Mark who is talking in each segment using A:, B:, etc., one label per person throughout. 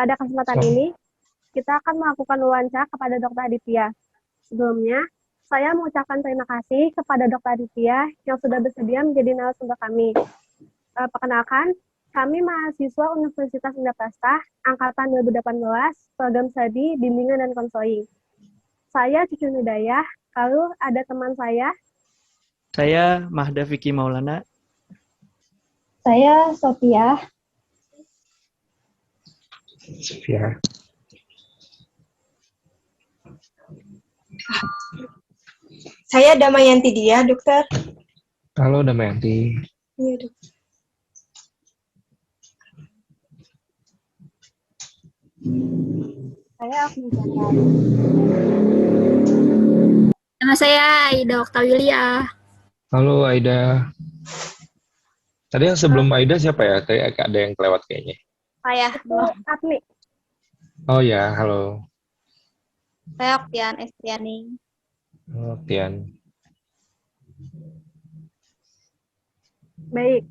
A: Pada kesempatan ini, kita akan melakukan wawancara kepada Dr. Aditya. Sebelumnya, saya mengucapkan terima kasih kepada Dr. Aditya yang sudah bersedia menjadi narasumber kami. Perkenalkan, kami mahasiswa Universitas Indraprasta Angkatan 2018, program studi bimbingan dan konseling. Saya Cucu Hidayah, lalu ada teman saya.
B: Saya Mahda Vicky Maulana.
C: Saya Sophia.
D: Saya Damayanti Dia, dokter.
E: Halo Damayanti.
D: Iya, dok.
A: Saya Agni.
C: Nama saya Aida Oktawilia.
E: Halo Aida. Tadi yang sebelum Aida siapa ya? Tadi ada yang kelewat kayaknya.
C: Saya
A: Agni.
E: Oh ya, halo.
C: Saya Oktian Estiani.
E: Oh, Tian.
A: Baik,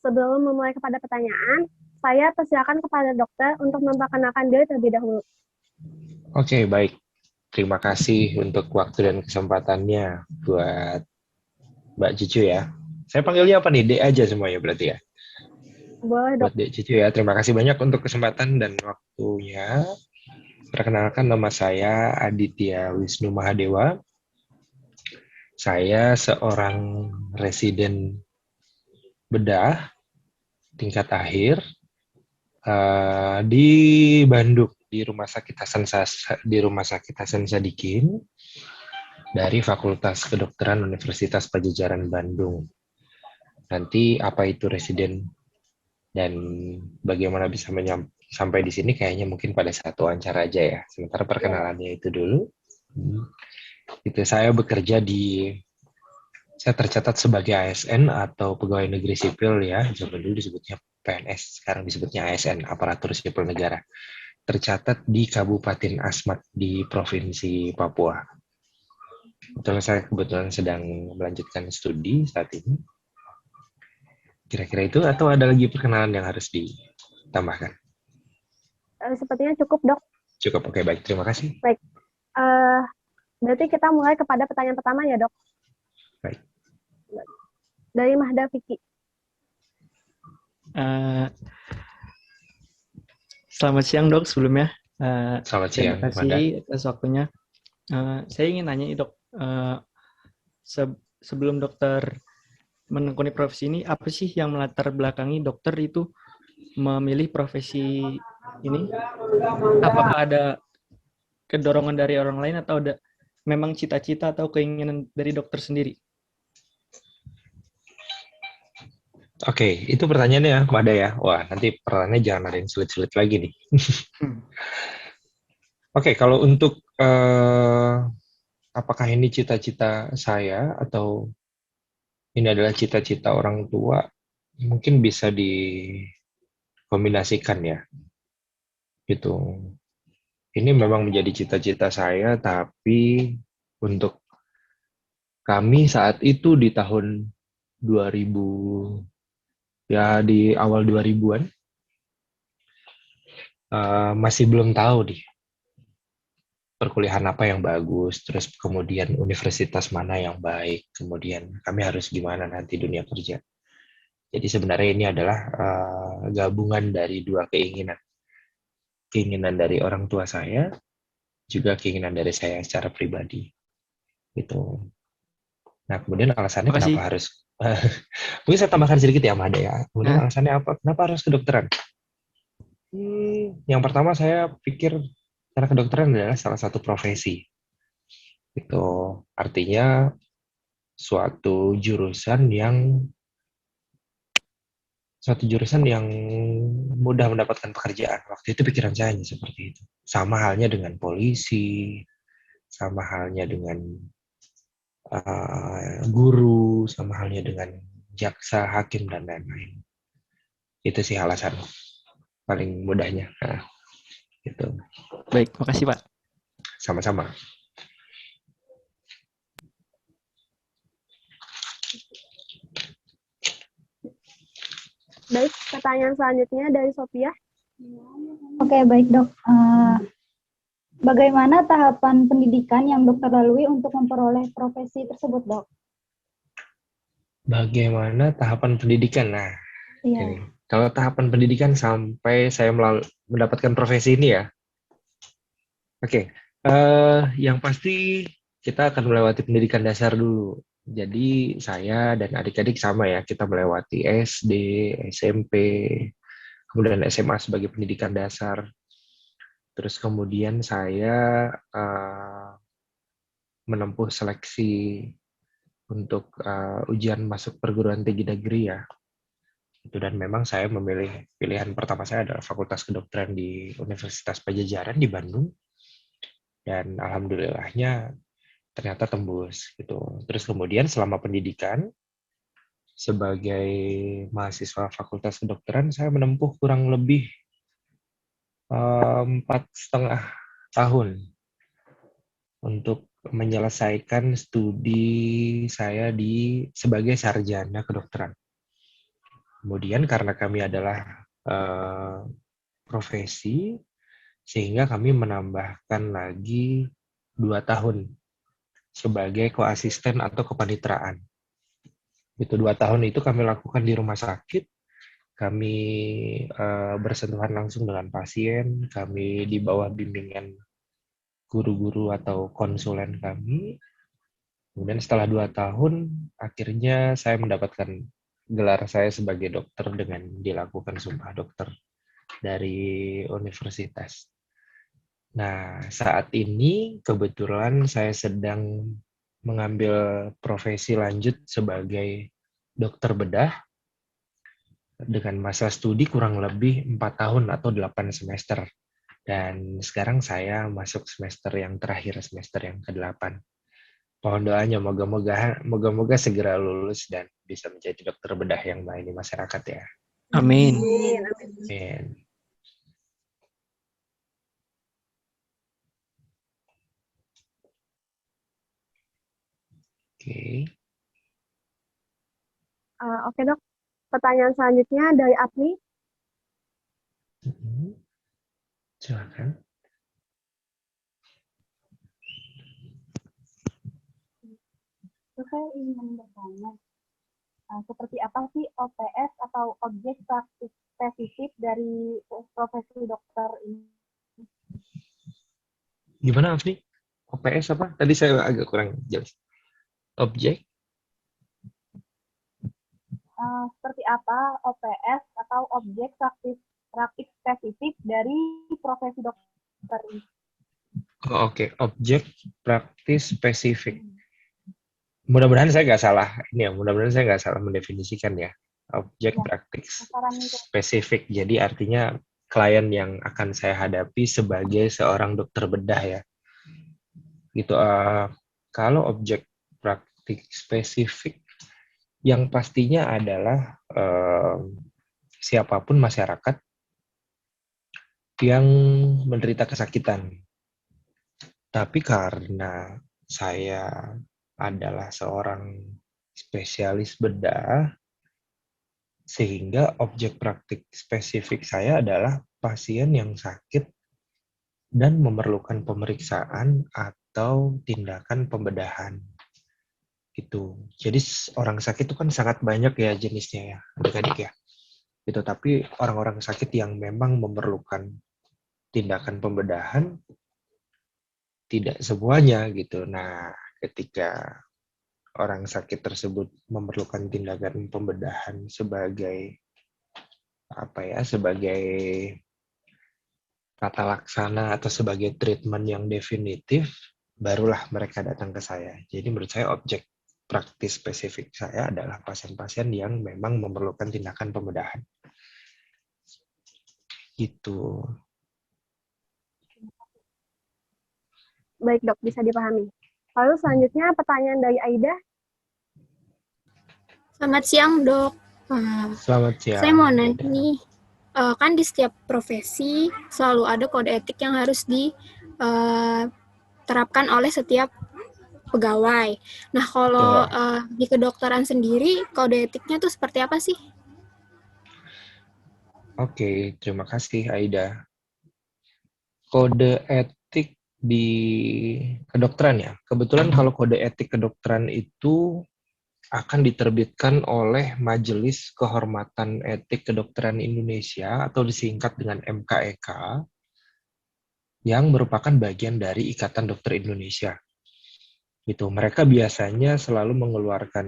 A: sebelum memulai kepada pertanyaan, saya persilakan kepada dokter untuk memperkenalkan diri terlebih dahulu.
E: Oke, baik. Terima kasih untuk waktu dan kesempatannya buat Mbak Cicu ya. Saya panggilnya apa nih? D aja semuanya berarti ya?
A: Boleh,
E: Buat
A: dok.
E: Dek Cicu ya. Terima kasih banyak untuk kesempatan dan waktunya. Perkenalkan, nama saya Aditya Wisnu Mahadewa. Saya seorang residen bedah tingkat akhir di Bandung, di Rumah Sakit Hasan Sadikin dari Fakultas Kedokteran Universitas Padjadjaran Bandung. Nanti apa itu residen dan bagaimana bisa sampai di sini kayaknya mungkin pada satu wawancara aja ya. Sementara perkenalannya itu dulu. Itu saya tercatat sebagai ASN atau pegawai negeri sipil ya. Zaman dulu disebutnya PNS, sekarang disebutnya ASN, aparatur sipil negara. Tercatat di Kabupaten Asmat di Provinsi Papua. Saya kebetulan sedang melanjutkan studi saat ini. Kira-kira itu atau ada lagi perkenalan yang harus ditambahkan?
A: Sepertinya cukup, dok.
E: Cukup, oke, baik. Terima kasih.
A: Baik. Berarti kita mulai kepada pertanyaan pertama ya, dok.
E: Baik.
A: Dari Mahda Vicky.
B: Selamat siang dok sebelumnya.
E: Selamat siang,
B: terima kasih atas waktunya. Saya ingin nanya nih dok, sebelum dokter menekuni profesi ini, apa sih yang melatar belakangi dokter itu memilih profesi ini? Apakah ada kedorongan dari orang lain atau ada memang cita-cita atau keinginan dari dokter sendiri?
E: Oke, itu pertanyaannya ya, Mada ya. Wah, nanti pertanyaannya jangan ada yang sulit-sulit lagi nih. Oke, kalau untuk apakah ini cita-cita saya atau ini adalah cita-cita orang tua, mungkin bisa dikombinasikan ya. Gitu. Ini memang menjadi cita-cita saya, tapi untuk kami saat itu di tahun 2000, ya di awal 2000-an, masih belum tahu nih perkuliahan apa yang bagus, terus kemudian universitas mana yang baik, kemudian kami harus gimana nanti dunia kerja. Jadi sebenarnya ini adalah gabungan dari dua keinginan. Keinginan dari orang tua saya, juga keinginan dari saya secara pribadi. Gitu. Nah, kemudian alasannya kenapa harus... mungkin saya tambahkan sedikit ya, Mada ya. Kemudian alasannya apa? Kenapa harus kedokteran? Yang pertama saya pikir karena kedokteran adalah salah satu profesi. Itu artinya suatu jurusan yang suatu jurusan yang mudah mendapatkan pekerjaan. Waktu itu pikiran saya hanya seperti itu. Sama halnya dengan polisi, sama halnya dengan guru, sama halnya dengan jaksa, hakim, dan lain-lain. Itu sih alasan paling mudahnya. Nah, gitu.
B: Baik, makasih Pak.
E: Sama-sama.
A: Baik, pertanyaan selanjutnya dari Sophia.
F: Oke, baik dok. Bagaimana tahapan pendidikan yang dokter lalui untuk memperoleh profesi tersebut, dok?
E: Bagaimana tahapan pendidikan? Nah,
F: Iya.
E: ini. Kalau tahapan pendidikan sampai saya mendapatkan profesi ini ya. Oke, yang pasti kita akan melewati pendidikan dasar dulu. Jadi saya dan adik-adik sama ya, kita melewati SD, SMP, kemudian SMA sebagai pendidikan dasar. Terus kemudian saya menempuh seleksi untuk ujian masuk perguruan tinggi negeri ya. Dan memang saya memilih pilihan pertama saya adalah Fakultas Kedokteran di Universitas Padjadjaran di Bandung. Dan alhamdulillahnya ternyata tembus gitu. Terus kemudian selama pendidikan sebagai mahasiswa Fakultas Kedokteran saya menempuh kurang lebih 4,5 tahun untuk menyelesaikan studi saya sebagai sarjana kedokteran. Kemudian karena kami adalah profesi, sehingga kami menambahkan lagi 2 tahun sebagai koasisten atau kepanitraan. Itu 2 tahun itu kami lakukan di rumah sakit, kami bersentuhan langsung dengan pasien, kami di bawah bimbingan guru-guru atau konsulen kami. Kemudian setelah 2 tahun, akhirnya saya mendapatkan gelar saya sebagai dokter dengan dilakukan sumpah dokter dari universitas. Nah, saat ini kebetulan saya sedang mengambil profesi lanjut sebagai dokter bedah dengan masa studi kurang lebih 4 tahun atau 8 semester. Dan sekarang saya masuk semester yang terakhir, semester yang ke-8. Mohon doanya, moga-moga segera lulus dan bisa menjadi dokter bedah yang melayani masyarakat ya.
B: Amin.
E: Amin. Oke.
A: Oke dok, pertanyaan selanjutnya dari Apni.
E: Silakan.
F: Saya ingin bertanya, seperti apa sih OPS atau objek praktik spesifik dari profesi dokter ini?
E: Gimana Afni? OPS apa? Tadi saya agak kurang jelas. Objek?
F: Seperti apa OPS atau objek praktik spesifik dari profesi dokter ini?
E: Oh, oke. Objek praktis spesifik. Mudah-mudahan saya nggak salah. Ini ya, mudah-mudahan saya nggak salah mendefinisikan ya. Objek praktis spesifik. Jadi artinya klien yang akan saya hadapi sebagai seorang dokter bedah ya. Gitu. Kalau objek praktik spesifik yang pastinya adalah siapapun masyarakat yang menderita kesakitan. Tapi karena saya adalah seorang spesialis bedah, sehingga objek praktik spesifik saya adalah pasien yang sakit dan memerlukan pemeriksaan atau tindakan pembedahan. Gitu. Jadi orang sakit itu kan sangat banyak ya jenisnya ya, adik-adik ya. Gitu. Tapi orang-orang sakit yang memang memerlukan tindakan pembedahan tidak semuanya gitu. Nah, ketika orang sakit tersebut memerlukan tindakan pembedahan sebagai sebagai tata laksana atau sebagai treatment yang definitif, barulah mereka datang ke saya. Jadi menurut saya objek praktis spesifik saya adalah pasien-pasien yang memang memerlukan tindakan pembedahan. Gitu.
A: Baik dok, bisa dipahami. Lalu selanjutnya pertanyaan dari Aida.
C: Selamat siang, Dok.
E: Selamat siang.
C: Saya mau nanya nih, kan di setiap profesi selalu ada kode etik yang harus diterapkan oleh setiap pegawai. Nah, kalau di kedokteran sendiri, kode etiknya tuh seperti apa sih?
E: Oke, terima kasih Aida. Kode etik di kedokteran ya. Kebetulan kalau kode etik kedokteran itu akan diterbitkan oleh Majelis Kehormatan Etik Kedokteran Indonesia atau disingkat dengan MKEK yang merupakan bagian dari Ikatan Dokter Indonesia. Itu mereka biasanya selalu mengeluarkan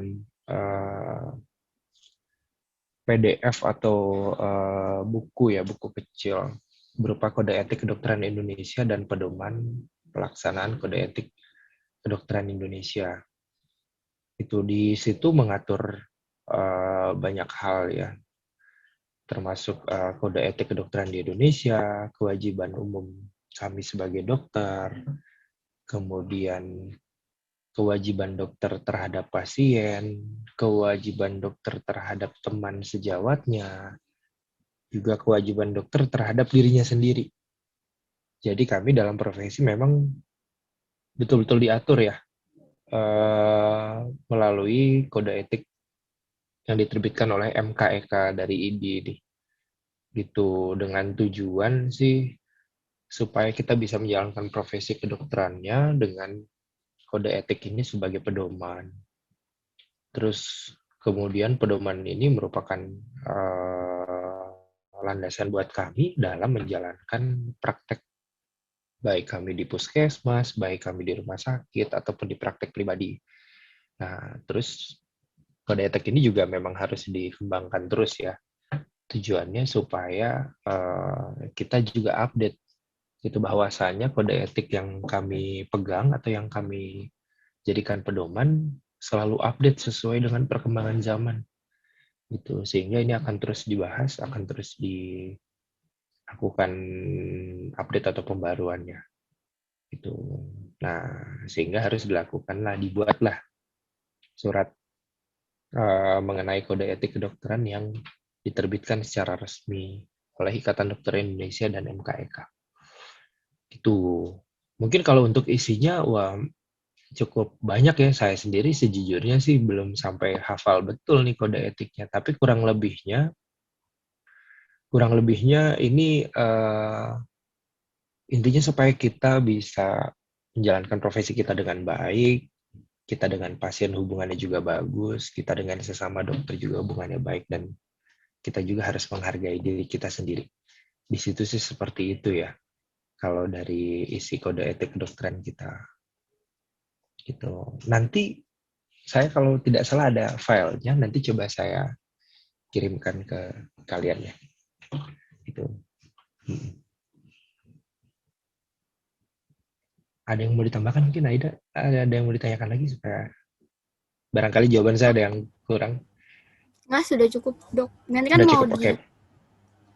E: PDF atau buku kecil berupa kode etik kedokteran Indonesia dan pedoman pelaksanaan kode etik kedokteran Indonesia. Itu di situ mengatur banyak hal ya, termasuk kode etik kedokteran di Indonesia, kewajiban umum kami sebagai dokter, kemudian kewajiban dokter terhadap pasien, kewajiban dokter terhadap teman sejawatnya, juga kewajiban dokter terhadap dirinya sendiri. Jadi kami dalam profesi memang betul-betul diatur ya, melalui kode etik yang diterbitkan oleh MKEK dari IDI ini. Gitu, dengan tujuan sih supaya kita bisa menjalankan profesi kedokterannya dengan kode etik ini sebagai pedoman. Terus kemudian pedoman ini merupakan landasan buat kami dalam menjalankan praktek, baik kami di puskesmas, baik kami di rumah sakit, ataupun di praktek pribadi. Nah, terus kode etik ini juga memang harus dikembangkan terus ya. Tujuannya supaya kita juga update itu bahwasanya kode etik yang kami pegang atau yang kami jadikan pedoman selalu update sesuai dengan perkembangan zaman. Gitu. Sehingga ini akan terus dibahas, akan terus dilakukan update atau pembaruannya. Gitu. Nah, sehingga harus dibuatlah surat mengenai kode etik kedokteran yang diterbitkan secara resmi oleh Ikatan Dokter Indonesia dan MKEK. Itu mungkin kalau untuk isinya cukup banyak ya. Saya sendiri sejujurnya sih belum sampai hafal betul nih kode etiknya, tapi kurang lebihnya ini intinya supaya kita bisa menjalankan profesi kita dengan baik, kita dengan pasien hubungannya juga bagus, kita dengan sesama dokter juga hubungannya baik, dan kita juga harus menghargai diri kita sendiri. Di situ sih seperti itu ya, kalau dari isi kode etik kedokteran kita. Gitu. Nanti saya kalau tidak salah ada filenya, nanti coba saya kirimkan ke kalian ya. Gitu. Ada yang mau ditambahkan mungkin Aida? Ada yang mau ditanyakan lagi supaya barangkali jawaban saya ada yang kurang?
C: Nggak, sudah cukup, Dok. Nanti kan
E: Sudah
C: mau
E: cukup, oke.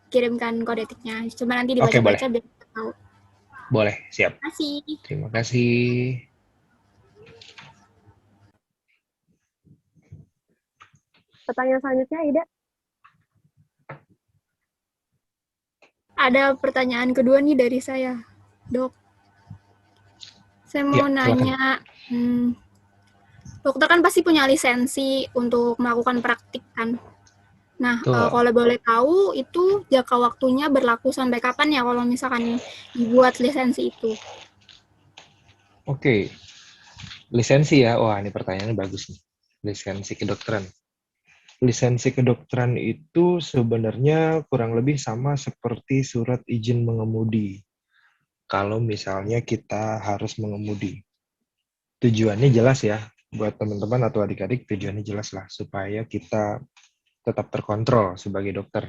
C: dikirimkan kode etiknya. Coba nanti
E: Oke,
C: dibaca-baca
E: boleh.
C: biar kita tahu.
E: Boleh, siap.
C: Terima kasih.
E: Terima kasih.
A: Pertanyaan selanjutnya Aida.
C: Ada pertanyaan kedua nih dari saya, Dok. Saya mau nanya, dokter kan pasti punya lisensi untuk melakukan praktik kan? Nah, kalau boleh tahu itu jangka waktunya berlaku sampai kapan ya kalau misalkan dibuat lisensi itu?
E: Oke. Lisensi ya, wah ini pertanyaannya bagus nih. Lisensi kedokteran. Lisensi kedokteran itu sebenarnya kurang lebih sama seperti surat izin mengemudi. Kalau misalnya kita harus mengemudi. Tujuannya jelas ya, buat teman-teman atau adik-adik tujuannya jelas lah, supaya kita tetap terkontrol sebagai dokter.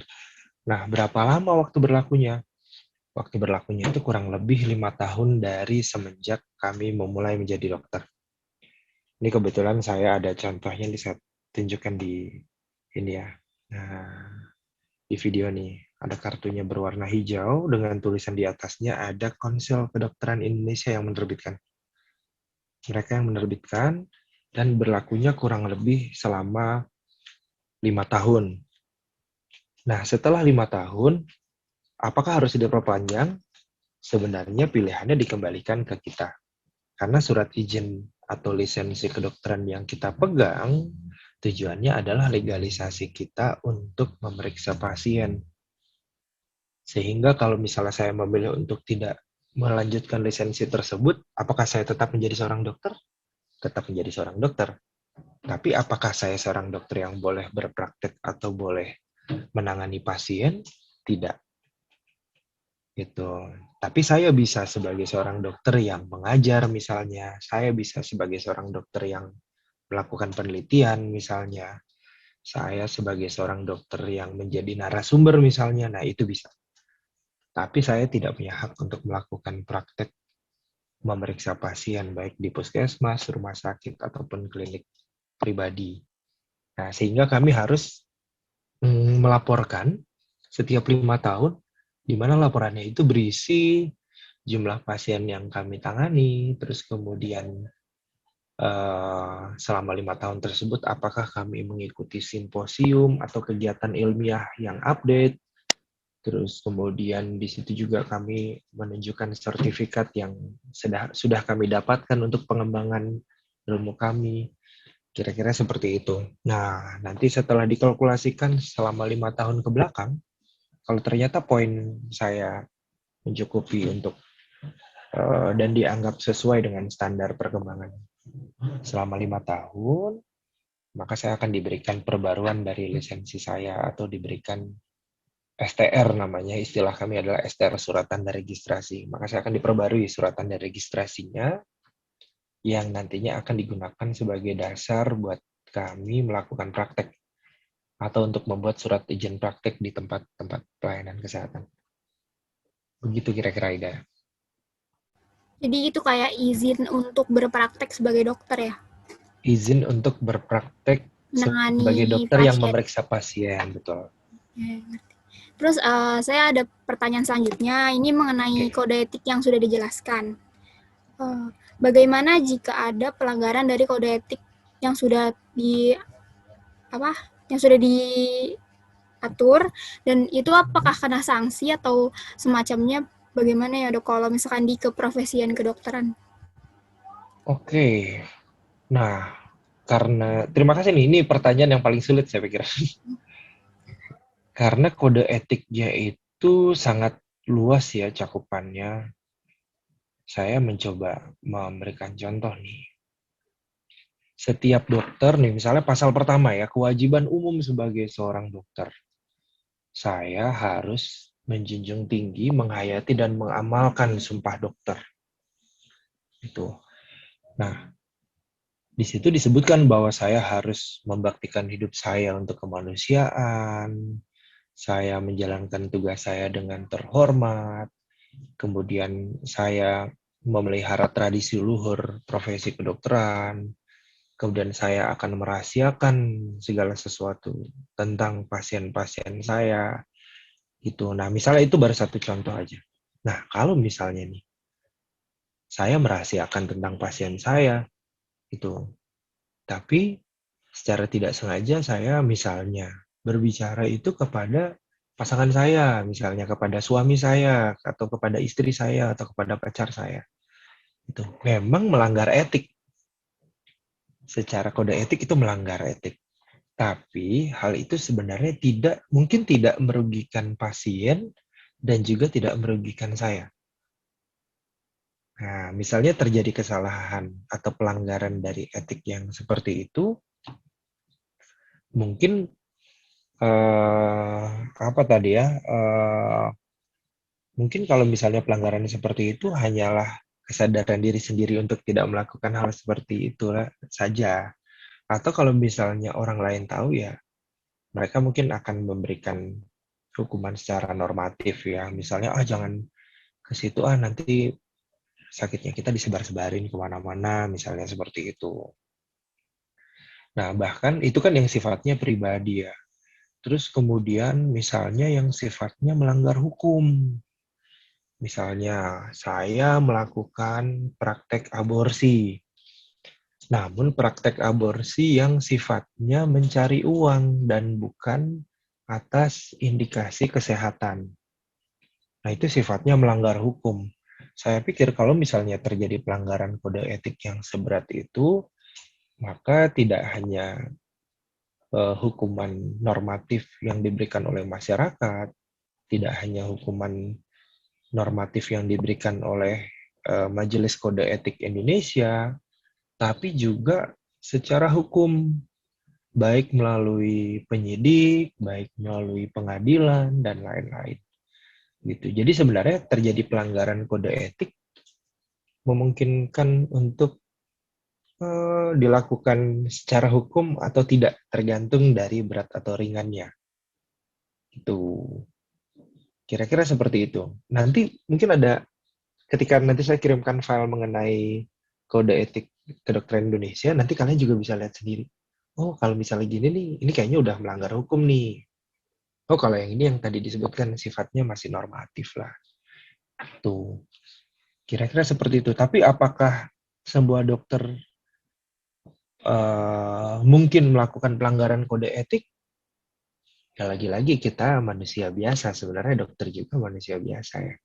E: Nah, berapa lama waktu berlakunya? Waktu berlakunya itu kurang lebih 5 tahun dari semenjak kami memulai menjadi dokter. Ini kebetulan saya ada contohnya bisa tunjukkan di ini ya. Nah, di video nih ada kartunya berwarna hijau dengan tulisan di atasnya ada Konsil Kedokteran Indonesia yang menerbitkan. Mereka yang menerbitkan dan berlakunya kurang lebih selama 5 tahun. Nah, setelah 5 tahun, apakah harus diperpanjang? Sebenarnya pilihannya dikembalikan ke kita. Karena surat izin atau lisensi kedokteran yang kita pegang, tujuannya adalah legalisasi kita untuk memeriksa pasien. Sehingga kalau misalnya saya memilih untuk tidak melanjutkan lisensi tersebut, apakah saya tetap menjadi seorang dokter? Tetap menjadi seorang dokter. Tapi apakah saya seorang dokter yang boleh berpraktek atau boleh menangani pasien? Tidak. Gitu. Tapi saya bisa sebagai seorang dokter yang mengajar misalnya, saya bisa sebagai seorang dokter yang melakukan penelitian misalnya, saya sebagai seorang dokter yang menjadi narasumber misalnya, nah itu bisa. Tapi saya tidak punya hak untuk melakukan praktek memeriksa pasien baik di puskesmas, rumah sakit, ataupun klinik pribadi. Nah, sehingga kami harus melaporkan setiap 5 tahun, di mana laporannya itu berisi jumlah pasien yang kami tangani, terus kemudian selama 5 tahun tersebut apakah kami mengikuti simposium atau kegiatan ilmiah yang update, terus kemudian di situ juga kami menunjukkan sertifikat yang sudah kami dapatkan untuk pengembangan ilmu kami, kira-kira seperti itu. Nah, nanti setelah dikalkulasikan selama 5 tahun ke belakang, kalau ternyata poin saya mencukupi untuk dan dianggap sesuai dengan standar perkembangan selama 5 tahun, maka saya akan diberikan perbaruan dari lisensi saya atau diberikan STR namanya, istilah kami adalah STR surat tanda registrasi. Maka saya akan diperbarui surat tanda registrasinya yang nantinya akan digunakan sebagai dasar buat kami melakukan praktek atau untuk membuat surat izin praktek di tempat-tempat pelayanan kesehatan. Begitu kira-kira, Ida.
C: Jadi itu kayak izin untuk berpraktek sebagai dokter ya?
E: Izin untuk berpraktek
C: Menangani
E: sebagai dokter yang
C: pasien.
E: memeriksa pasien, betul.
C: Terus saya ada pertanyaan selanjutnya, ini mengenai kode etik yang sudah dijelaskan. Bagaimana jika ada pelanggaran dari kode etik yang sudah diatur, dan itu apakah kena sanksi atau semacamnya? Bagaimana ya dok kalau misalkan di keprofesian kedokteran?
E: Oke, nah karena terima kasih nih, ini pertanyaan yang paling sulit saya pikir. Karena kode etiknya itu sangat luas ya cakupannya. Saya mencoba memberikan contoh nih. Setiap dokter nih, misalnya pasal pertama ya, kewajiban umum sebagai seorang dokter. Saya harus menjunjung tinggi, menghayati, dan mengamalkan sumpah dokter. Itu. Nah, di situ disebutkan bahwa saya harus membaktikan hidup saya untuk kemanusiaan, saya menjalankan tugas saya dengan terhormat, kemudian saya memelihara tradisi luhur profesi kedokteran, kemudian saya akan merahasiakan segala sesuatu tentang pasien-pasien saya, gitu. Nah, misalnya itu baru satu contoh aja. Nah, kalau misalnya nih, saya merahasiakan tentang pasien saya, itu, tapi secara tidak sengaja saya misalnya berbicara itu kepada pasangan saya, misalnya kepada suami saya, atau kepada istri saya, atau kepada pacar saya. Itu memang melanggar etik. Secara kode etik itu melanggar etik. Tapi hal itu sebenarnya mungkin tidak merugikan pasien dan juga tidak merugikan saya. Nah, misalnya terjadi kesalahan atau pelanggaran dari etik yang seperti itu, mungkin mungkin kalau misalnya pelanggaran seperti itu hanyalah kesadaran diri sendiri untuk tidak melakukan hal seperti itu saja. Atau kalau misalnya orang lain tahu ya, mereka mungkin akan memberikan hukuman secara normatif ya. Misalnya, jangan ke situ nanti sakitnya kita disebar-sebarin kemana-mana, misalnya seperti itu. Nah, bahkan itu kan yang sifatnya pribadi ya. Terus kemudian misalnya yang sifatnya melanggar hukum. Misalnya saya melakukan praktek aborsi. Namun praktek aborsi yang sifatnya mencari uang dan bukan atas indikasi kesehatan. Nah, itu sifatnya melanggar hukum. Saya pikir kalau misalnya terjadi pelanggaran kode etik yang seberat itu, maka tidak hanya hukuman normatif yang diberikan oleh masyarakat, tidak hanya hukuman normatif yang diberikan oleh Majelis Kode Etik Indonesia, tapi juga secara hukum, baik melalui penyidik, baik melalui pengadilan, dan lain-lain. Gitu. Jadi sebenarnya terjadi pelanggaran kode etik memungkinkan untuk dilakukan secara hukum atau tidak, tergantung dari berat atau ringannya. Itu kira-kira seperti itu. Nanti mungkin ada, ketika nanti saya kirimkan file mengenai kode etik kedokteran Indonesia, nanti kalian juga bisa lihat sendiri. Oh, kalau misalnya gini nih, ini kayaknya udah melanggar hukum nih. Oh, kalau yang ini yang tadi disebutkan sifatnya masih normatif lah. Tuh, kira-kira seperti itu. Tapi apakah sebuah dokter mungkin melakukan pelanggaran kode etik? Ya lagi-lagi kita manusia biasa. Sebenarnya dokter juga manusia biasa ya.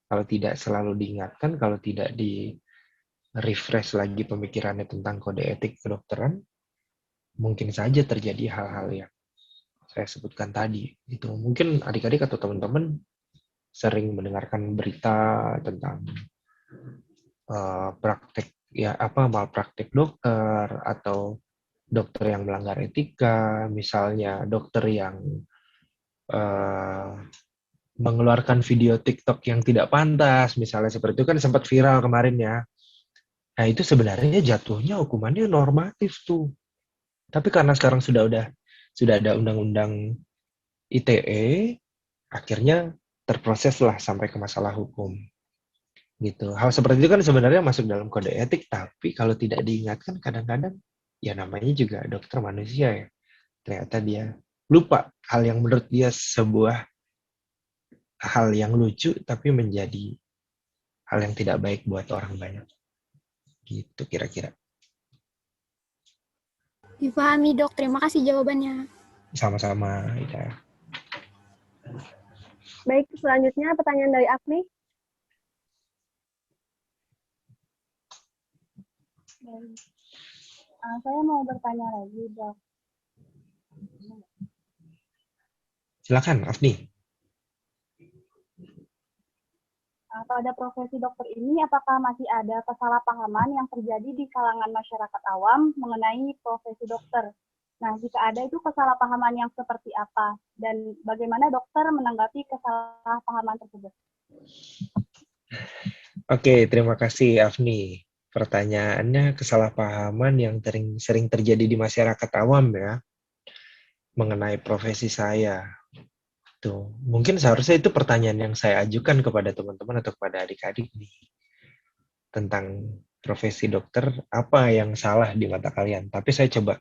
E: Kalau tidak selalu diingatkan, kalau tidak di-refresh lagi pemikirannya tentang kode etik kedokteran, mungkin saja terjadi hal-hal yang saya sebutkan tadi. Itu mungkin adik-adik atau teman-teman sering mendengarkan berita tentang praktek ya malpraktek dokter atau dokter yang melanggar etika, misalnya dokter yang mengeluarkan video TikTok yang tidak pantas, misalnya seperti itu kan sempat viral kemarin ya. Nah, itu sebenarnya jatuhnya hukumannya normatif tuh. Tapi karena sekarang sudah ada undang-undang ITE, akhirnya terproses lah sampai ke masalah hukum. Gitu. Hal seperti itu kan sebenarnya masuk dalam kode etik, tapi kalau tidak diingatkan kadang-kadang ya namanya juga dokter manusia ya. Ternyata dia lupa hal yang menurut dia sebuah hal yang lucu tapi menjadi hal yang tidak baik buat orang banyak. Gitu kira-kira.
C: Difahami, Dok. Terima kasih jawabannya.
E: Sama-sama, Ida.
A: Baik, selanjutnya pertanyaan dari Afni.
F: Saya mau bertanya lagi, Dok.
E: Silakan, Afni.
F: Pada profesi dokter ini, apakah masih ada kesalahpahaman yang terjadi di kalangan masyarakat awam mengenai profesi dokter? Nah, jika ada itu kesalahpahaman yang seperti apa? Dan bagaimana dokter menanggapi kesalahpahaman tersebut?
E: Oke, terima kasih, Afni. Pertanyaannya kesalahpahaman yang sering terjadi di masyarakat awam ya, mengenai profesi saya. Tuh, mungkin seharusnya itu pertanyaan yang saya ajukan kepada teman-teman atau kepada adik-adik nih. Tentang profesi dokter, apa yang salah di mata kalian? Tapi saya coba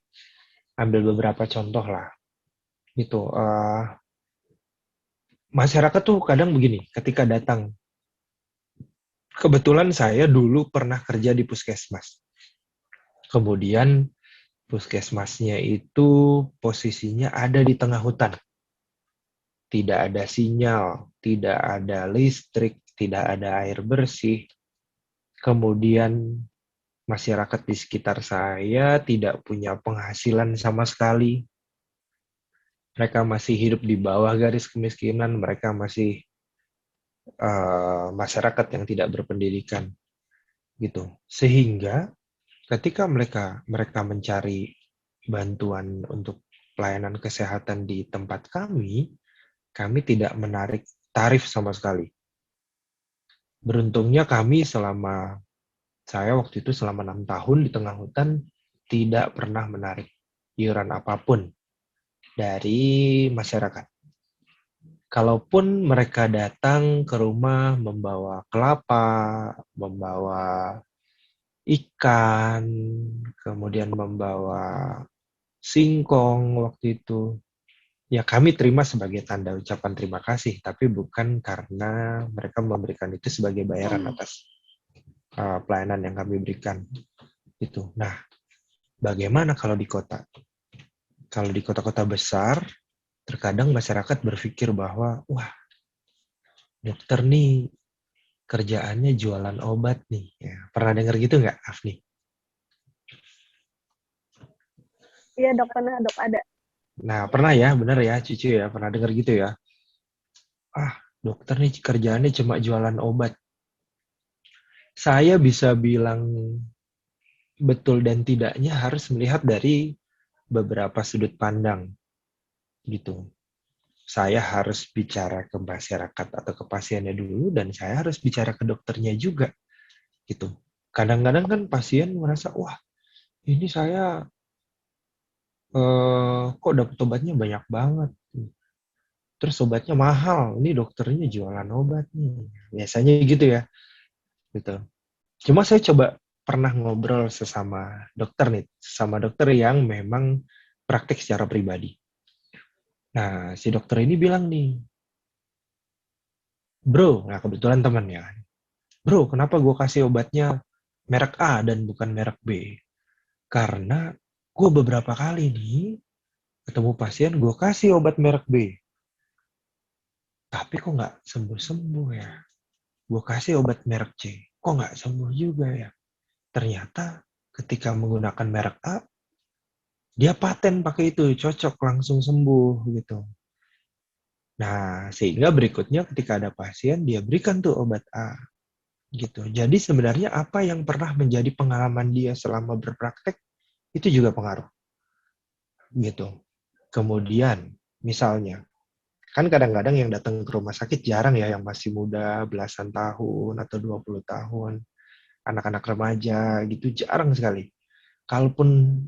E: ambil beberapa contoh lah. Gitu. Masyarakat tuh kadang begini, ketika datang. Kebetulan saya dulu pernah kerja di puskesmas. Kemudian puskesmasnya itu posisinya ada di tengah hutan. Tidak ada sinyal, tidak ada listrik, tidak ada air bersih. Kemudian masyarakat di sekitar saya tidak punya penghasilan sama sekali. Mereka masih hidup di bawah garis kemiskinan, mereka masih masyarakat yang tidak berpendidikan. Gitu. Sehingga ketika mereka mencari bantuan untuk pelayanan kesehatan di tempat kami tidak menarik tarif sama sekali. Beruntungnya kami saya waktu itu selama 6 tahun di tengah hutan tidak pernah menarik iuran apapun dari masyarakat. Kalaupun mereka datang ke rumah membawa kelapa, membawa ikan, kemudian membawa singkong waktu itu. Ya kami terima sebagai tanda ucapan terima kasih, tapi bukan karena mereka memberikan itu sebagai bayaran atas pelayanan yang kami berikan. Itu. Nah, bagaimana kalau di kota? Kalau di kota-kota besar, terkadang masyarakat berpikir bahwa, wah, dokter nih kerjaannya jualan obat nih. Ya, pernah dengar gitu nggak, Afni?
A: Iya dok, pernah dok ada.
E: Nah, pernah ya, benar ya, Cucu ya, pernah dengar gitu ya. Ah, dokter nih kerjaannya cuma jualan obat. Saya bisa bilang betul dan tidaknya harus melihat dari beberapa sudut pandang gitu. Saya harus bicara ke masyarakat atau ke pasiennya dulu dan saya harus bicara ke dokternya juga gitu. Kadang-kadang kan pasien merasa, wah ini saya kok dapat obatnya banyak banget. Terus obatnya mahal, ini dokternya jualan obat nih. Biasanya gitu ya. Gitu. Cuma saya coba pernah ngobrol sesama dokter nih, sama dokter yang memang praktik secara pribadi. Nah, si dokter ini bilang nih, bro, nah kebetulan temannya, bro, kenapa gue kasih obatnya merek A dan bukan merek B? Karena gue beberapa kali nih ketemu pasien, gue kasih obat merek B, tapi kok nggak sembuh-sembuh ya? Gue kasih obat merek C, kok nggak sembuh juga ya? Ternyata ketika menggunakan merek A, dia paten pakai itu, cocok langsung sembuh gitu. Nah, sehingga berikutnya ketika ada pasien, dia berikan tuh obat A gitu. Jadi sebenarnya apa yang pernah menjadi pengalaman dia selama berpraktek itu juga pengaruh gitu. Kemudian misalnya, kan kadang-kadang yang datang ke rumah sakit jarang ya yang masih muda, belasan tahun atau 20 tahun, anak-anak remaja gitu jarang sekali. Kalaupun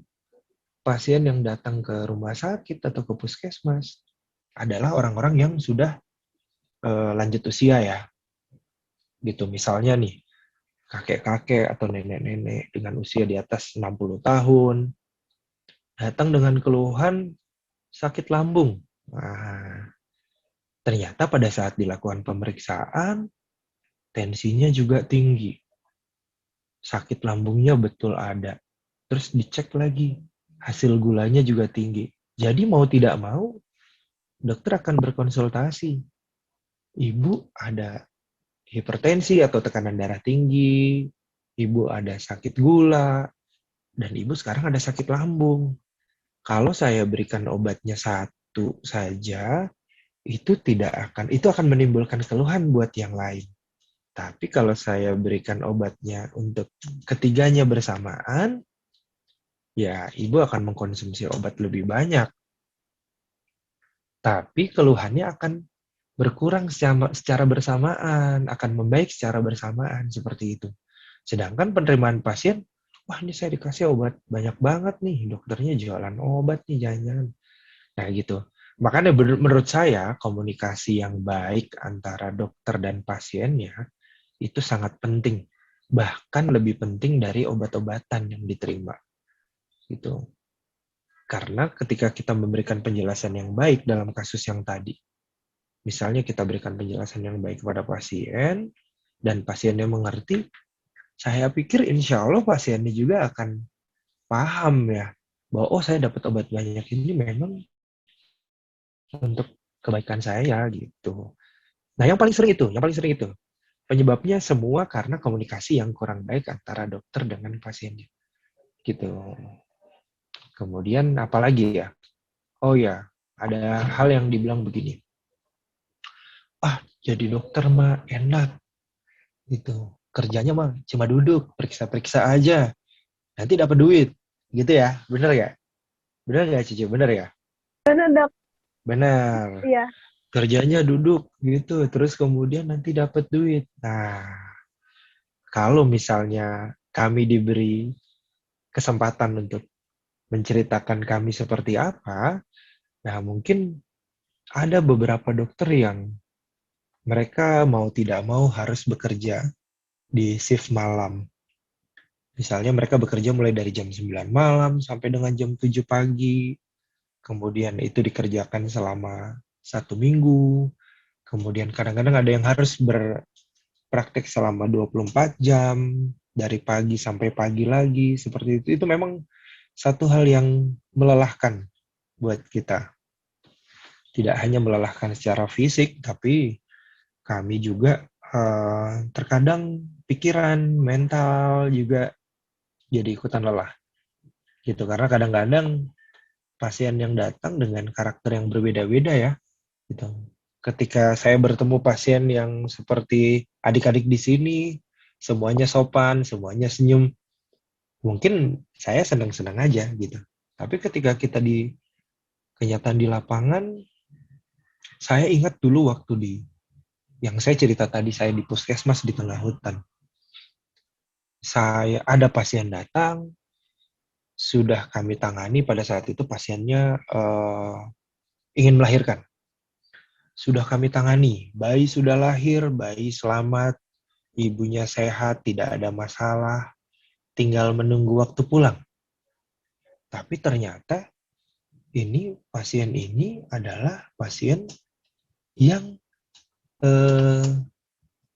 E: pasien yang datang ke rumah sakit atau ke puskesmas adalah orang-orang yang sudah lanjut usia ya. Gitu misalnya nih, kakek-kakek atau nenek-nenek dengan usia di atas 60 tahun datang dengan keluhan sakit lambung. Nah, ternyata pada saat dilakukan pemeriksaan, tensinya juga tinggi. Sakit lambungnya betul ada. Terus dicek lagi, hasil gulanya juga tinggi. Jadi mau tidak mau, dokter akan berkonsultasi. Ibu ada hipertensi atau tekanan darah tinggi, ibu ada sakit gula, dan ibu sekarang ada sakit lambung. Kalau saya berikan obatnya satu saja, itu akan menimbulkan keluhan buat yang lain. Tapi kalau saya berikan obatnya untuk ketiganya bersamaan, ya ibu akan mengkonsumsi obat lebih banyak. Tapi keluhannya akan berkurang secara bersamaan, akan membaik secara bersamaan, seperti itu. Sedangkan penerimaan pasien, wah ini saya dikasih obat banyak banget nih, dokternya jualan obat nih, jangan-jangan. Nah gitu. Makanya menurut saya, komunikasi yang baik antara dokter dan pasiennya, itu sangat penting. Bahkan lebih penting dari obat-obatan yang diterima. Gitu. Karena ketika kita memberikan penjelasan yang baik dalam kasus yang tadi, misalnya kita berikan penjelasan yang baik kepada pasien, dan pasiennya mengerti, saya pikir insya Allah pasiennya juga akan paham ya, bahwa oh saya dapat obat banyak ini memang untuk kebaikan saya gitu. Nah yang paling sering itu. Penyebabnya semua karena komunikasi yang kurang baik antara dokter dengan pasiennya. Gitu. Kemudian apalagi ya? Oh ya, ada hal yang dibilang begini. Ah, jadi dokter mah enak. Gitu. Kerjanya mah cuma duduk, periksa-periksa aja. Nanti dapat duit. Gitu ya? Bener ya? Bener nggak Cici? Bener ya?
A: Benar dok.
E: Benar.
A: Iya.
E: Kerjanya duduk gitu, terus kemudian nanti dapat duit. Nah, kalau misalnya kami diberi kesempatan untuk menceritakan kami seperti apa, nah mungkin ada beberapa dokter yang mereka mau tidak mau harus bekerja di shift malam. Misalnya mereka bekerja mulai dari jam 9 malam sampai dengan jam 7 pagi. Kemudian itu dikerjakan selama 1 minggu. Kemudian kadang-kadang ada yang harus berpraktek selama 24 jam, dari pagi sampai pagi lagi, seperti itu. Itu memang satu hal yang melelahkan buat kita. Tidak hanya melelahkan secara fisik, tapi kami juga terkadang pikiran, mental juga jadi ikutan lelah. Gitu, karena kadang-kadang pasien yang datang dengan karakter yang berbeda-beda ya. Gitu. Ketika saya bertemu pasien yang seperti adik-adik di sini, semuanya sopan, semuanya senyum, mungkin saya senang-senang aja gitu. Tapi ketika kita di kenyataan di lapangan, saya ingat dulu waktu yang saya cerita tadi, saya di puskesmas di tengah hutan. Saya ada pasien datang, sudah kami tangani pada saat itu pasiennya ingin melahirkan. Sudah kami tangani, bayi sudah lahir, bayi selamat, ibunya sehat, tidak ada masalah, tinggal menunggu waktu pulang. Tapi ternyata pasien ini adalah pasien yang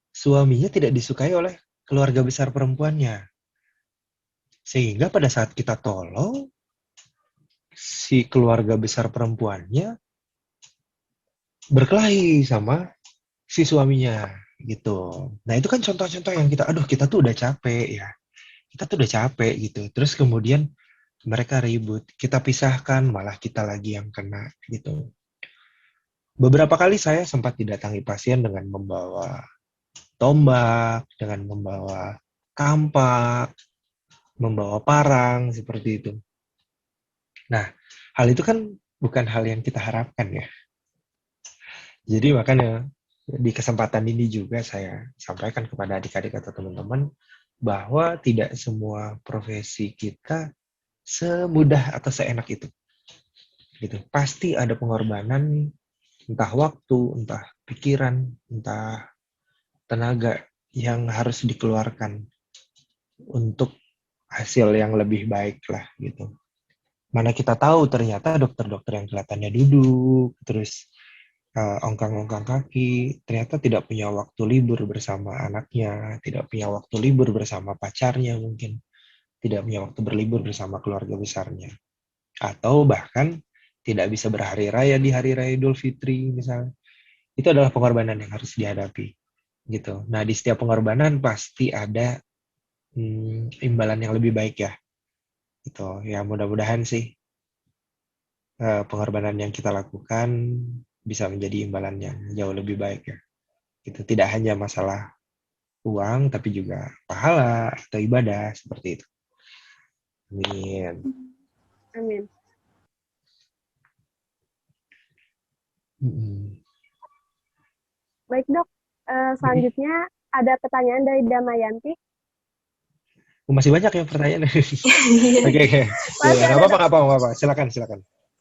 E: suaminya tidak disukai oleh keluarga besar perempuannya. Sehingga pada saat kita tolong, si keluarga besar perempuannya berkelahi sama si suaminya gitu. Nah itu kan contoh-contoh yang kita tuh udah capek ya. Kita tuh udah capek gitu. Terus kemudian mereka ribut, kita pisahkan, malah kita lagi yang kena gitu. Beberapa kali saya sempat didatangi pasien dengan membawa tombak, dengan membawa kampak, membawa parang, seperti itu. Nah, hal itu kan bukan hal yang kita harapkan ya. Jadi makanya di kesempatan ini juga saya sampaikan kepada adik-adik atau teman-teman bahwa tidak semua profesi kita semudah atau seenak itu. Gitu. Pasti ada pengorbanan, entah waktu, entah pikiran, entah tenaga yang harus dikeluarkan untuk hasil yang lebih baik lah gitu. Mana kita tahu ternyata dokter-dokter yang kelihatannya duduk, terus ongkang-ongkang kaki, ternyata tidak punya waktu libur bersama anaknya, tidak punya waktu libur bersama pacarnya mungkin, tidak punya waktu berlibur bersama keluarga besarnya. Atau bahkan tidak bisa berhari raya di hari raya Idul Fitri misalnya. Itu adalah pengorbanan yang harus dihadapi gitu. Nah, di setiap pengorbanan pasti ada imbalan yang lebih baik ya. Gitu. Ya mudah-mudahan sih pengorbanan yang kita lakukan bisa menjadi imbalan yang jauh lebih baik ya. Gitu. Tidak hanya masalah uang tapi juga pahala atau ibadah seperti itu. Amin.
A: Amin. Baik dok, selanjutnya ada pertanyaan dari Damayanti.
E: Masih banyak yang pertanyaan. Oke. Ya, nggak apa-apa. Silakan.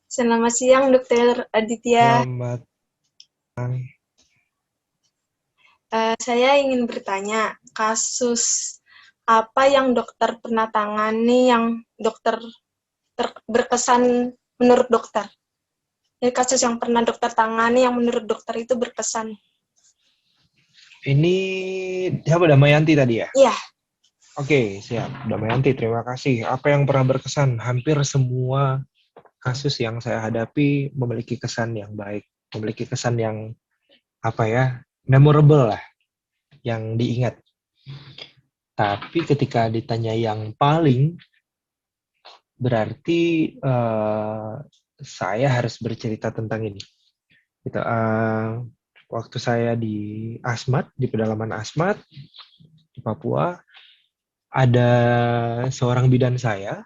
D: Selamat siang, Dokter Aditya.
E: Selamat.
D: Saya ingin bertanya, kasus apa yang dokter pernah tangani yang dokter berkesan menurut dokter? Jadi kasus yang pernah dokter tangani yang menurut dokter itu berkesan.
E: Ini siapa, Damayanti tadi ya?
D: Iya.
E: Oke, siap. Damayanti, terima kasih. Apa yang pernah berkesan? Hampir semua kasus yang saya hadapi memiliki kesan yang baik, memiliki kesan yang memorable lah, yang diingat. Tapi ketika ditanya yang paling, berarti saya harus bercerita tentang ini. Gitu, waktu saya di Asmat, di pedalaman Asmat, di Papua, ada seorang bidan saya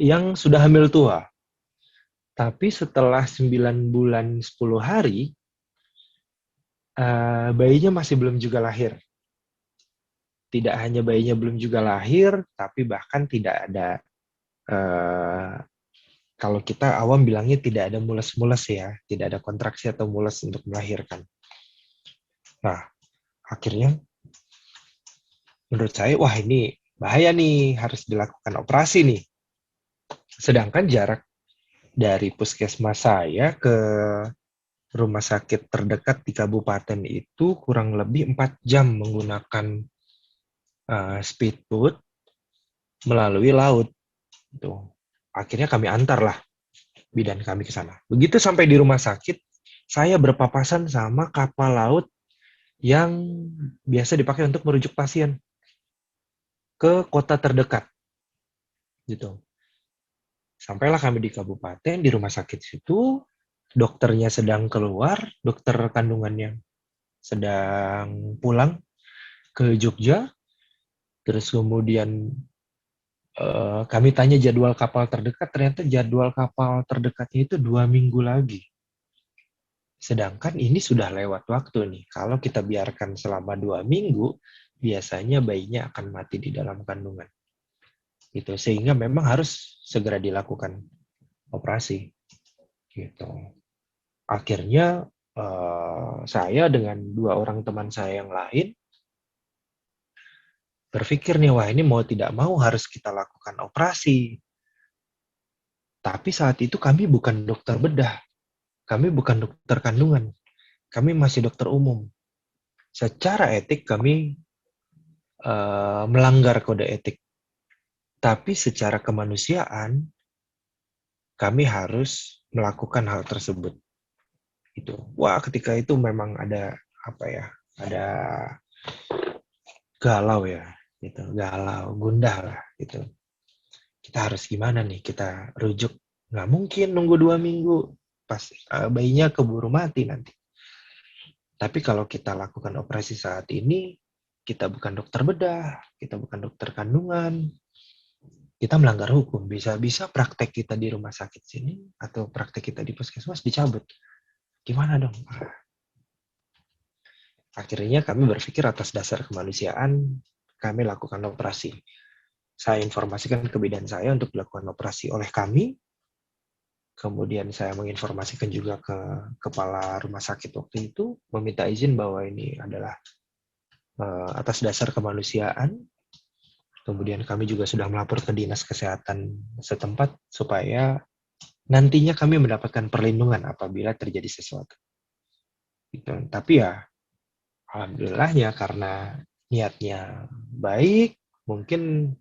E: yang sudah hamil tua. Tapi setelah 9 bulan 10 hari, bayinya masih belum juga lahir. Tidak hanya bayinya belum juga lahir, tapi bahkan tidak ada, kalau kita awam bilangnya tidak ada mules-mules ya, tidak ada kontraksi atau mules untuk melahirkan. Nah, akhirnya menurut saya, wah ini bahaya nih, harus dilakukan operasi nih. Sedangkan jarak dari puskesmas saya ke rumah sakit terdekat di kabupaten itu kurang lebih 4 jam menggunakan speedboat melalui laut. Tuh. Akhirnya kami antarlah bidan kami ke sana. Begitu sampai di rumah sakit, saya berpapasan sama kapal laut yang biasa dipakai untuk merujuk pasien ke kota terdekat. Gitu. Sampailah kami di kabupaten, di rumah sakit situ, dokternya sedang keluar, dokter kandungannya sedang pulang ke Jogja, terus kemudian kami tanya jadwal kapal terdekat, ternyata jadwal kapal terdekatnya itu 2 minggu lagi. Sedangkan ini sudah lewat waktu nih. Kalau kita biarkan selama 2 minggu, biasanya bayinya akan mati di dalam kandungan. Gitu. Sehingga memang harus segera dilakukan operasi. Gitu. Akhirnya saya dengan 2 orang teman saya yang lain berpikir nih, wah ini mau tidak mau harus kita lakukan operasi. Tapi saat itu kami bukan dokter bedah, kami bukan dokter kandungan, kami masih dokter umum. Secara etik kami melanggar kode etik. Tapi secara kemanusiaan, kami harus melakukan hal tersebut. Itu. Wah, ketika itu memang ada ada galau ya, gitu, galau, gundah lah, gitu. Kita harus gimana nih? Kita rujuk, nggak mungkin nunggu 2 minggu, pas bayinya keburu mati nanti. Tapi kalau kita lakukan operasi saat ini, kita bukan dokter bedah, kita bukan dokter kandungan, kita melanggar hukum. Bisa-bisa praktek kita di rumah sakit sini atau praktek kita di puskesmas dicabut. Gimana dong? Akhirnya kami berpikir atas dasar kemanusiaan, kami lakukan operasi. Saya informasikan ke bidan saya untuk dilakukan operasi oleh kami. Kemudian saya menginformasikan juga ke kepala rumah sakit waktu itu, meminta izin bahwa ini adalah atas dasar kemanusiaan. Kemudian kami juga sudah melapor ke dinas kesehatan setempat supaya nantinya kami mendapatkan perlindungan apabila terjadi sesuatu. Gitu. Tapi ya, alhamdulillahnya karena niatnya baik, mungkin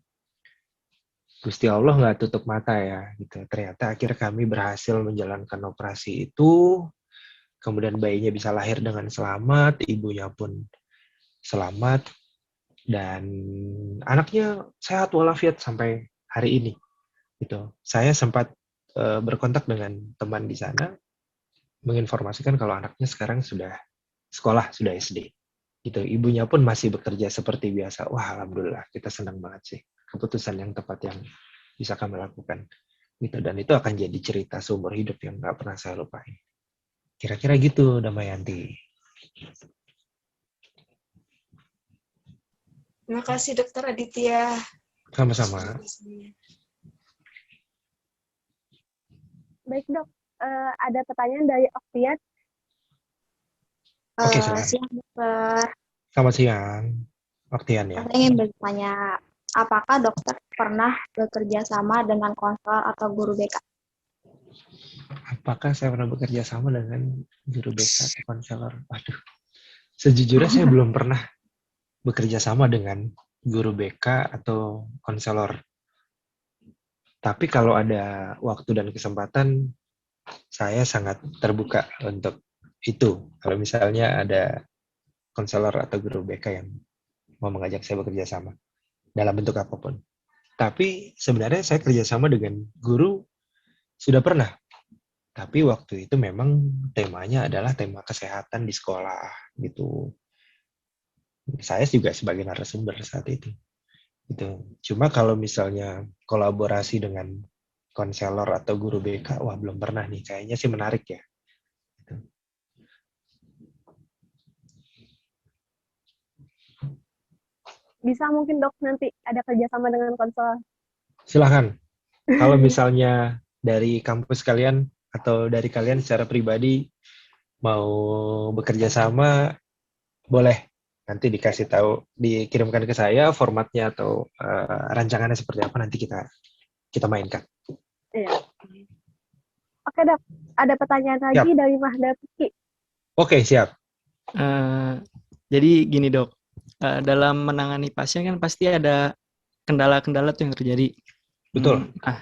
E: Gusti Allah nggak tutup mata ya. Gitu. Ternyata akhirnya kami berhasil menjalankan operasi itu, kemudian bayinya bisa lahir dengan selamat, ibunya pun selamat, dan anaknya sehat walafiat sampai hari ini. Gitu. Saya sempat berkontak dengan teman di sana, menginformasikan kalau anaknya sekarang sudah sekolah, sudah SD. Gitu. Ibunya pun masih bekerja seperti biasa. Wah, alhamdulillah, kita senang banget sih. Keputusan yang tepat yang bisa kami lakukan. Gitu. Dan itu akan jadi cerita seumur hidup yang nggak pernah saya lupain. Kira-kira gitu, Damayanti.
D: Terima kasih Dokter Aditya.
E: Sama-sama.
A: Baik dok, ada pertanyaan dari Oktiat.
E: Oke, silakan.
G: Siang, dokter.
E: Selamat siang, Oktian ya.
G: Saya ingin bertanya, apakah dokter pernah bekerja sama dengan konselor atau guru BK?
E: Apakah saya pernah bekerja sama dengan guru BK atau konselor? Waduh, sejujurnya saya belum pernah bekerja sama dengan guru BK atau konselor. Tapi kalau ada waktu dan kesempatan, saya sangat terbuka untuk itu. Kalau misalnya ada konselor atau guru BK yang mau mengajak saya bekerja sama dalam bentuk apapun. Tapi sebenarnya saya kerjasama dengan guru sudah pernah. Tapi waktu itu memang temanya adalah tema kesehatan di sekolah gitu. Saya juga sebagai narasumber saat itu. Gitu. Cuma kalau misalnya kolaborasi dengan konselor atau guru BK, wah belum pernah nih. Kayaknya sih menarik ya. Gitu.
A: Bisa mungkin dok nanti ada kerjasama dengan konselor.
E: Silahkan. Kalau misalnya dari kampus kalian atau dari kalian secara pribadi mau bekerja sama, boleh. Nanti dikasih tahu, dikirimkan ke saya formatnya atau rancangannya seperti apa, nanti kita mainkan.
A: Iya. Oke dok, ada pertanyaan lagi dari Mahda Piki.
E: Oke, siap.
B: Jadi gini dok, dalam menangani pasien kan pasti ada kendala-kendala tuh yang terjadi.
E: Betul.
B: Nah,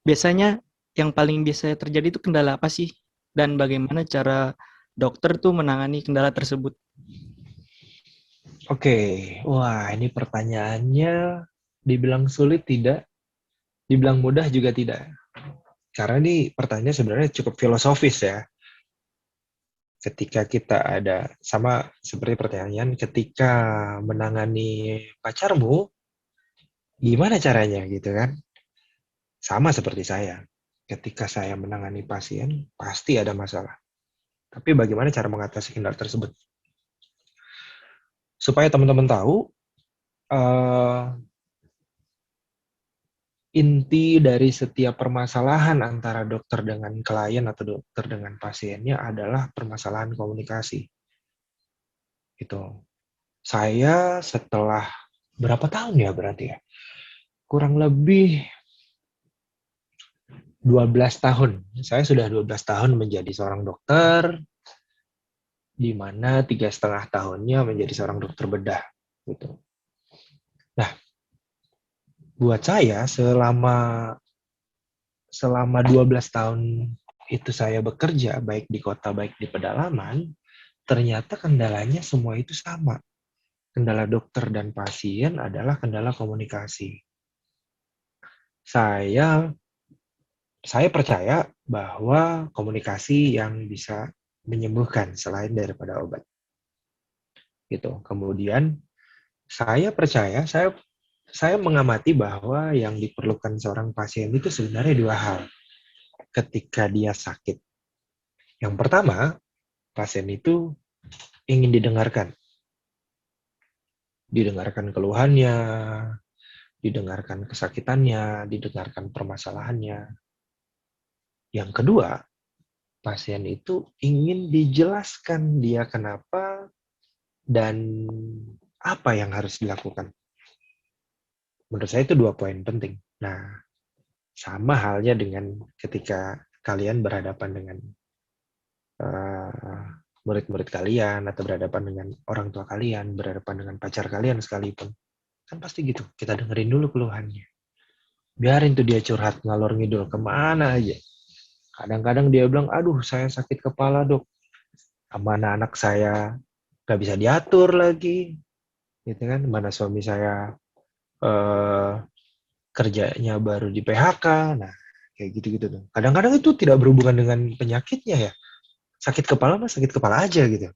B: biasanya yang paling biasa terjadi itu kendala apa sih? Dan bagaimana cara dokter tuh menangani kendala tersebut?
E: Oke, wah ini pertanyaannya dibilang sulit tidak, dibilang mudah juga tidak. Karena ini pertanyaan sebenarnya cukup filosofis ya. Ketika kita ada, sama seperti pertanyaan, ketika menangani pacarmu, gimana caranya gitu kan? Sama seperti saya. Ketika saya menangani pasien, pasti ada masalah. Tapi bagaimana cara mengatasi kendala tersebut? Supaya teman-teman tahu, inti dari setiap permasalahan antara dokter dengan klien atau dokter dengan pasiennya adalah permasalahan komunikasi. Gitu. Saya setelah berapa tahun ya berarti ya? Kurang lebih 12 tahun. Saya sudah 12 tahun menjadi seorang dokter, di mana 3,5 tahunnya menjadi seorang dokter bedah. Gitu. Nah, buat saya selama 12 tahun itu saya bekerja, baik di kota, baik di pedalaman, ternyata kendalanya semua itu sama. Kendala dokter dan pasien adalah kendala komunikasi. Saya percaya bahwa komunikasi yang bisa menyembuhkan selain daripada obat. Gitu. Kemudian saya percaya, saya mengamati bahwa yang diperlukan seorang pasien itu sebenarnya dua hal ketika dia sakit. Yang pertama, pasien itu ingin didengarkan. Didengarkan keluhannya, didengarkan kesakitannya, didengarkan permasalahannya. Yang kedua, pasien itu ingin dijelaskan dia kenapa dan apa yang harus dilakukan. Menurut saya itu 2 poin penting. Nah, sama halnya dengan ketika kalian berhadapan dengan murid-murid kalian, atau berhadapan dengan orang tua kalian, berhadapan dengan pacar kalian sekalipun. Kan pasti gitu, kita dengerin dulu keluhannya. Biarin tuh dia curhat, ngalor ngidul, kemana aja. Kadang-kadang dia bilang, aduh saya sakit kepala dok. Mana anak saya gak bisa diatur lagi. Gitu kan, mana suami saya kerjanya baru di PHK. Nah, kayak gitu-gitu tuh. Kadang-kadang itu tidak berhubungan dengan penyakitnya ya. Sakit kepala mah sakit kepala aja gitu.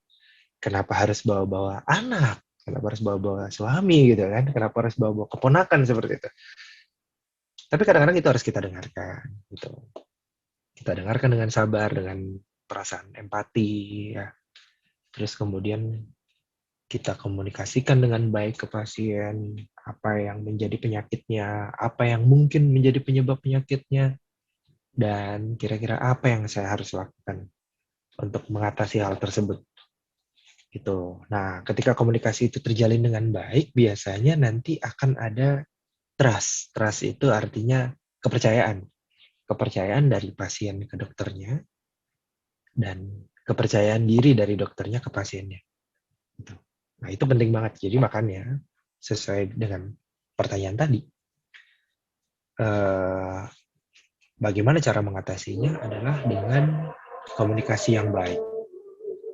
E: Kenapa harus bawa-bawa anak? Kenapa harus bawa-bawa suami gitu kan? Kenapa harus bawa-bawa keponakan seperti itu? Tapi kadang-kadang itu harus kita dengarkan gitu. Kita dengarkan dengan sabar, dengan perasaan empati ya. Terus kemudian kita komunikasikan dengan baik ke pasien, apa yang menjadi penyakitnya, apa yang mungkin menjadi penyebab penyakitnya, dan kira-kira apa yang saya harus lakukan untuk mengatasi hal tersebut. Gitu. Nah, ketika komunikasi itu terjalin dengan baik, biasanya nanti akan ada trust. Trust itu artinya kepercayaan. Kepercayaan dari pasien ke dokternya, dan kepercayaan diri dari dokternya ke pasiennya. Gitu. Nah, itu penting banget. Jadi makanya, sesuai dengan pertanyaan tadi, bagaimana cara mengatasinya adalah dengan komunikasi yang baik.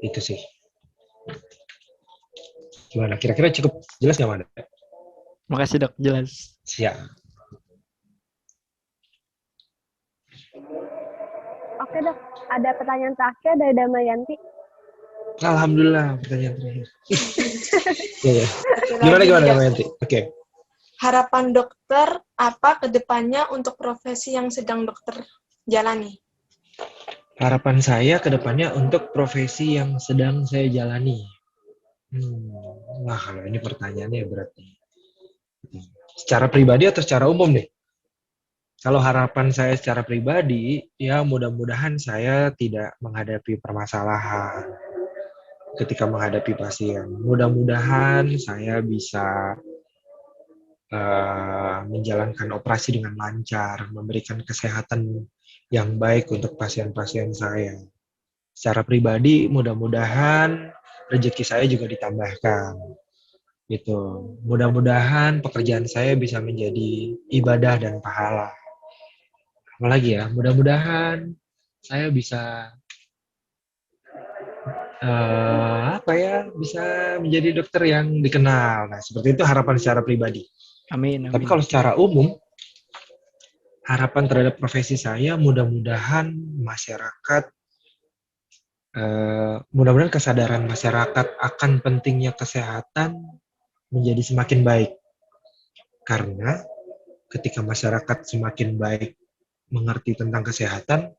E: Itu sih. Gimana? Kira-kira cukup jelas nggak, Manda?
B: Makasih dok, jelas.
E: Siap.
A: Oke dok, ada pertanyaan terakhir dari Damayanti.
E: Alhamdulillah, pertanyaan terakhir. Ya. Gimana Damayanti? Oke.
D: Harapan dokter apa ke depannya untuk profesi yang sedang dokter jalani?
E: Harapan saya ke depannya untuk profesi yang sedang saya jalani. Wah, kalau ini pertanyaannya berat nih. Secara pribadi atau secara umum nih? Kalau harapan saya secara pribadi, ya mudah-mudahan saya tidak menghadapi permasalahan. ketika menghadapi pasien. Mudah-mudahan saya bisa menjalankan operasi dengan lancar, memberikan kesehatan yang baik untuk pasien-pasien saya. Secara pribadi, mudah-mudahan rezeki saya juga ditambahkan. Gitu. Mudah-mudahan pekerjaan saya bisa menjadi ibadah dan pahala. Apalagi ya, mudah-mudahan saya bisa bisa menjadi dokter yang dikenal. Nah, seperti itu harapan secara pribadi.
B: Amin,
E: Tapi
B: amin.
E: kalau secara umum, harapan terhadap profesi saya mudah-mudahan masyarakat, mudah-mudahan kesadaran masyarakat akan pentingnya kesehatan menjadi semakin baik. Karena ketika masyarakat semakin baik mengerti tentang kesehatan,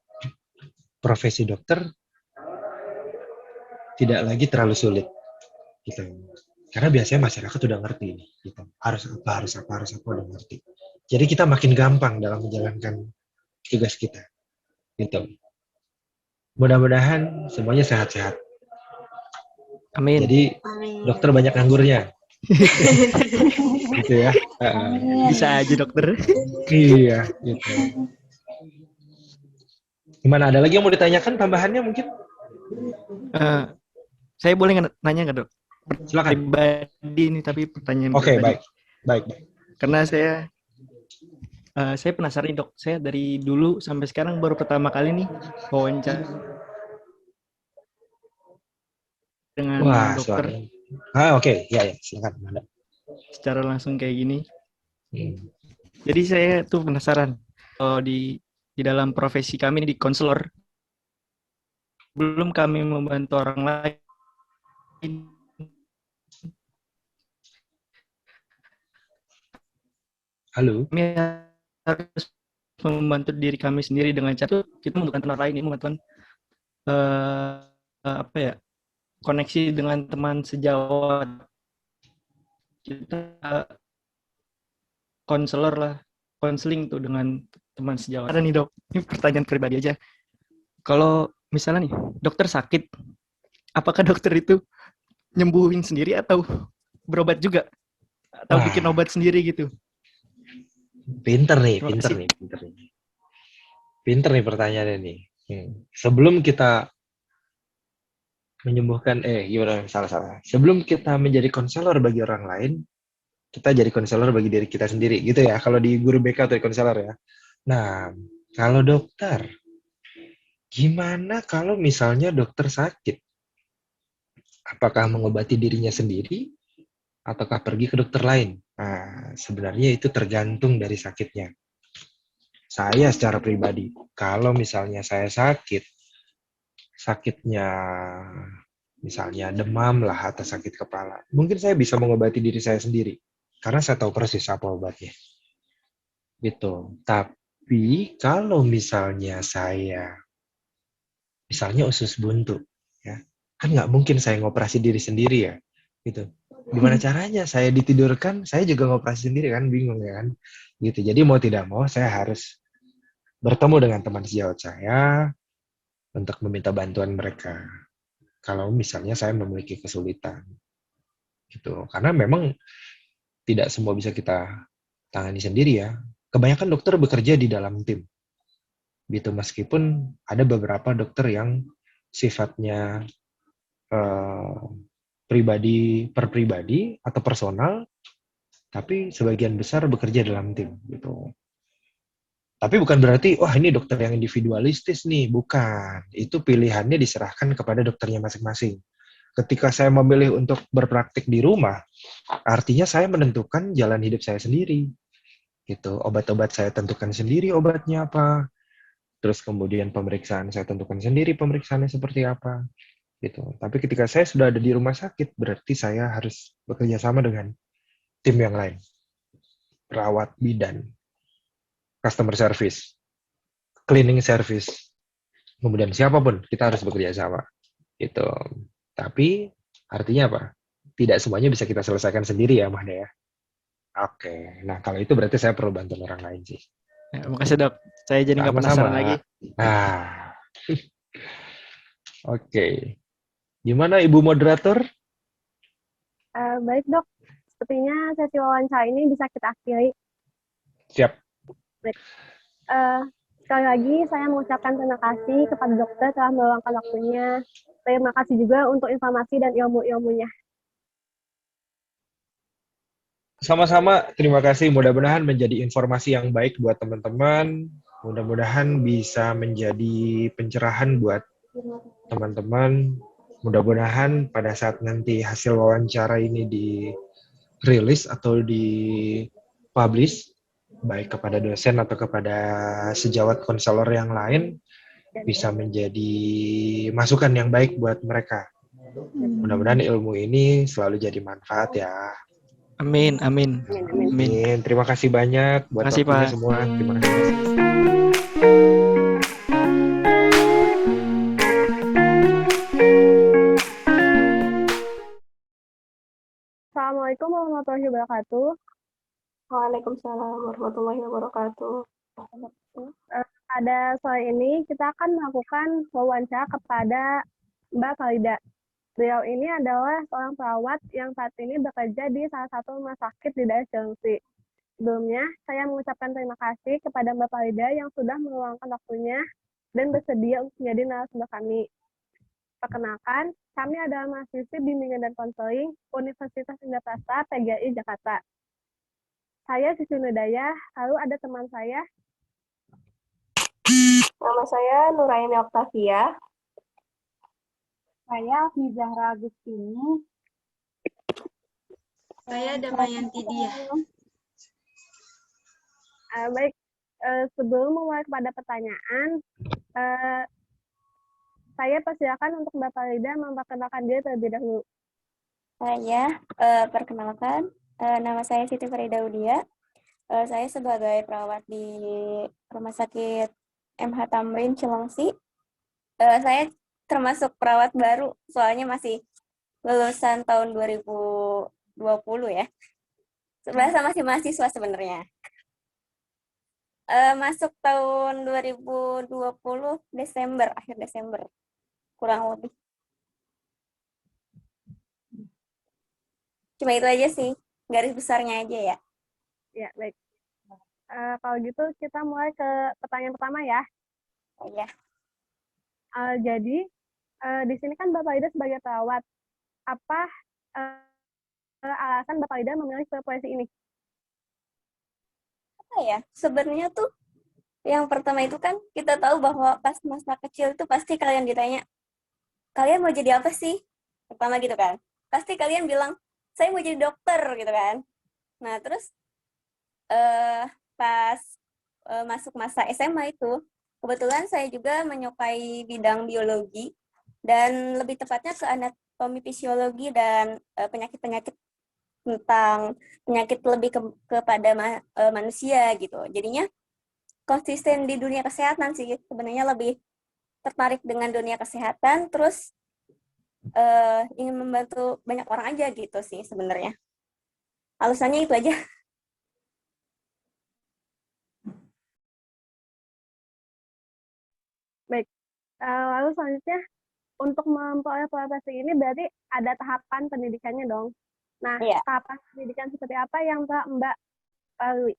E: profesi dokter tidak lagi terlalu sulit. Gitu. Karena biasanya masyarakat udah ngerti nih, gitu. Harus apa udah ngerti. Jadi kita makin gampang dalam menjalankan tugas kita. Gitu. Mudah-mudahan semuanya sehat-sehat.
B: Amin.
E: Jadi
D: Amin.
E: dokter banyak nganggurnya. Gitu ya.
B: Bisa aja dokter.
E: Iya, gitu. Gimana, ada lagi yang mau ditanyakan tambahannya mungkin?
B: Saya boleh nanya nggak, Dok?
E: Silakan.
B: Pribadi ini, tapi pertanyaan
E: Oke,
B: pribadi.
E: baik.
B: Karena saya penasaran nih, Dok. Saya dari dulu sampai sekarang baru pertama kali nih wawancara dengan dokter.
E: Oke. Ya, silakan.
B: Secara langsung kayak gini. Jadi saya tuh penasaran. Kalau di dalam profesi kami di konselor, belum kami membantu orang lain,
E: halo,
B: kami harus membantu diri kami sendiri dengan cara kita membutuhkan orang lain, ini membutuhkan koneksi dengan teman sejawat kita, konselor lah, konseling tuh dengan teman sejawat. Ada nih, Dok, ini pertanyaan pribadi aja. Kalau misalnya nih dokter sakit, apakah dokter itu nyembuhin sendiri atau berobat juga? Atau bikin obat sendiri gitu?
E: Pinter nih pertanyaannya nih. Sebelum kita menyembuhkan, salah. Sebelum kita menjadi konselor bagi orang lain, kita jadi konselor bagi diri kita sendiri, gitu ya. Kalau di guru BK atau di konselor ya. Nah, kalau dokter, gimana kalau misalnya dokter sakit? Apakah mengobati dirinya sendiri ataukah pergi ke dokter lain? Nah, sebenarnya itu tergantung dari sakitnya. Saya secara pribadi, kalau misalnya saya sakitnya misalnya demam lah atau sakit kepala, mungkin saya bisa mengobati diri saya sendiri karena saya tahu persis apa obatnya. Gitu. Tapi kalau misalnya usus buntu, ya kan nggak mungkin saya ngoperasi diri sendiri ya, gitu. Gimana caranya? Saya ditidurkan, saya juga ngoperasi sendiri kan, bingung ya kan, gitu. Jadi mau tidak mau saya harus bertemu dengan teman sejawat saya untuk meminta bantuan mereka. Kalau misalnya saya memiliki kesulitan, gitu. Karena memang tidak semua bisa kita tangani sendiri ya. Kebanyakan dokter bekerja di dalam tim. Gitu, meskipun ada beberapa dokter yang sifatnya pribadi per pribadi atau personal, tapi sebagian besar bekerja dalam tim gitu. Tapi bukan berarti wah ini dokter yang individualistis nih, bukan. Itu pilihannya diserahkan kepada dokternya masing-masing. Ketika saya memilih untuk berpraktik di rumah, artinya saya menentukan jalan hidup saya sendiri. Gitu. Obat-obat saya tentukan sendiri obatnya apa. Terus kemudian pemeriksaan saya tentukan sendiri pemeriksaannya seperti apa. Gitu. Tapi ketika saya sudah ada di rumah sakit, berarti saya harus bekerja sama dengan tim yang lain. Perawat, bidan, customer service, cleaning service, kemudian siapapun, kita harus bekerja sama. Gitu. Tapi artinya apa? Tidak semuanya bisa kita selesaikan sendiri ya, Mahda ya. Oke, nah kalau itu berarti saya perlu bantuan orang lain sih.
B: Ya, makasih dok, saya jadi nggak penasaran lagi.
E: Oke. Gimana Ibu Moderator?
A: Baik dok, sepertinya sesi wawancara ini bisa kita akhiri.
E: Siap.
A: Baik. Sekali lagi saya mengucapkan terima kasih kepada dokter telah meluangkan waktunya. Terima kasih juga untuk informasi dan ilmu-ilmunya.
E: Sama-sama, terima kasih. Mudah-mudahan menjadi informasi yang baik buat teman-teman. Mudah-mudahan bisa menjadi pencerahan buat teman-teman. Mudah-mudahan pada saat nanti hasil wawancara ini dirilis atau dipublish, baik kepada dosen atau kepada sejawat konselor yang lain, bisa menjadi masukan yang baik buat mereka. Mudah-mudahan ilmu ini selalu jadi manfaat ya.
B: Amin, amin.
A: Amin.
B: Amin.
E: Terima kasih banyak buat
B: Makasih,
E: waktunya
B: Pak.
E: semua. Terima kasih.
A: Assalamualaikum warahmatullahi wabarakatuh.
H: Waalaikumsalam warahmatullahi wabarakatuh.
A: Pada sore ini kita akan melakukan wawancara kepada Mbak Farida. Beliau ini adalah seorang perawat yang saat ini bekerja di salah satu rumah sakit di daerah Cilengsi. Sebelumnya, saya mengucapkan terima kasih kepada Mbak Farida yang sudah meluangkan waktunya dan bersedia untuk menjadi narasumber kami. Perkenalkan, kami adalah mahasiswi bimbingan dan konseling Universitas Indonesia PGRI Jakarta. Saya Sisi Nudaya, lalu ada teman saya.
H: Nama saya Nuraini Oktavia.
F: Saya Fizahra Agustini.
I: Saya Damayanti Diah.
A: Baik, sebelum mulai kepada pertanyaan, saya persilakan untuk Mbak Farida memperkenalkan diri terlebih dahulu.
J: Perkenalkan, nama saya Siti Farida Udia. Saya sebagai perawat di Rumah Sakit MH Tamrin Cilengsi. Saya termasuk perawat baru, soalnya masih lulusan tahun 2020 ya. Sebenarnya masih mahasiswa sebenarnya. Masuk tahun 2020 Desember, akhir Desember, kurang lebih. Cuma itu aja sih, garis besarnya aja ya.
A: Ya, baik. Kalau gitu kita mulai ke pertanyaan pertama ya.
J: Oh ya.
A: Jadi, di sini kan Mbak Farida sebagai perawat. Apa alasan Mbak Farida memilih profesi ini?
J: Apa ya? Sebenarnya tuh yang pertama itu kan kita tahu bahwa pas masa kecil itu pasti kalian ditanya, kalian mau jadi apa sih? Pertama gitu kan. Pasti kalian bilang, saya mau jadi dokter gitu kan. Nah, terus pas masuk masa SMA itu, kebetulan saya juga menyukai bidang biologi dan lebih tepatnya ke anatomi fisiologi dan penyakit-penyakit tentang penyakit lebih kepada manusia gitu. Jadinya konsisten di dunia kesehatan sih, sebenarnya lebih tertarik dengan dunia kesehatan, terus ingin membantu banyak orang aja gitu sih sebenarnya. Alasannya itu aja.
A: Baik. Lalu selanjutnya, untuk memperoleh profesi ini berarti ada tahapan pendidikannya dong. Nah,
J: Iya.
A: tahapan pendidikan seperti apa yang Mbak lalui?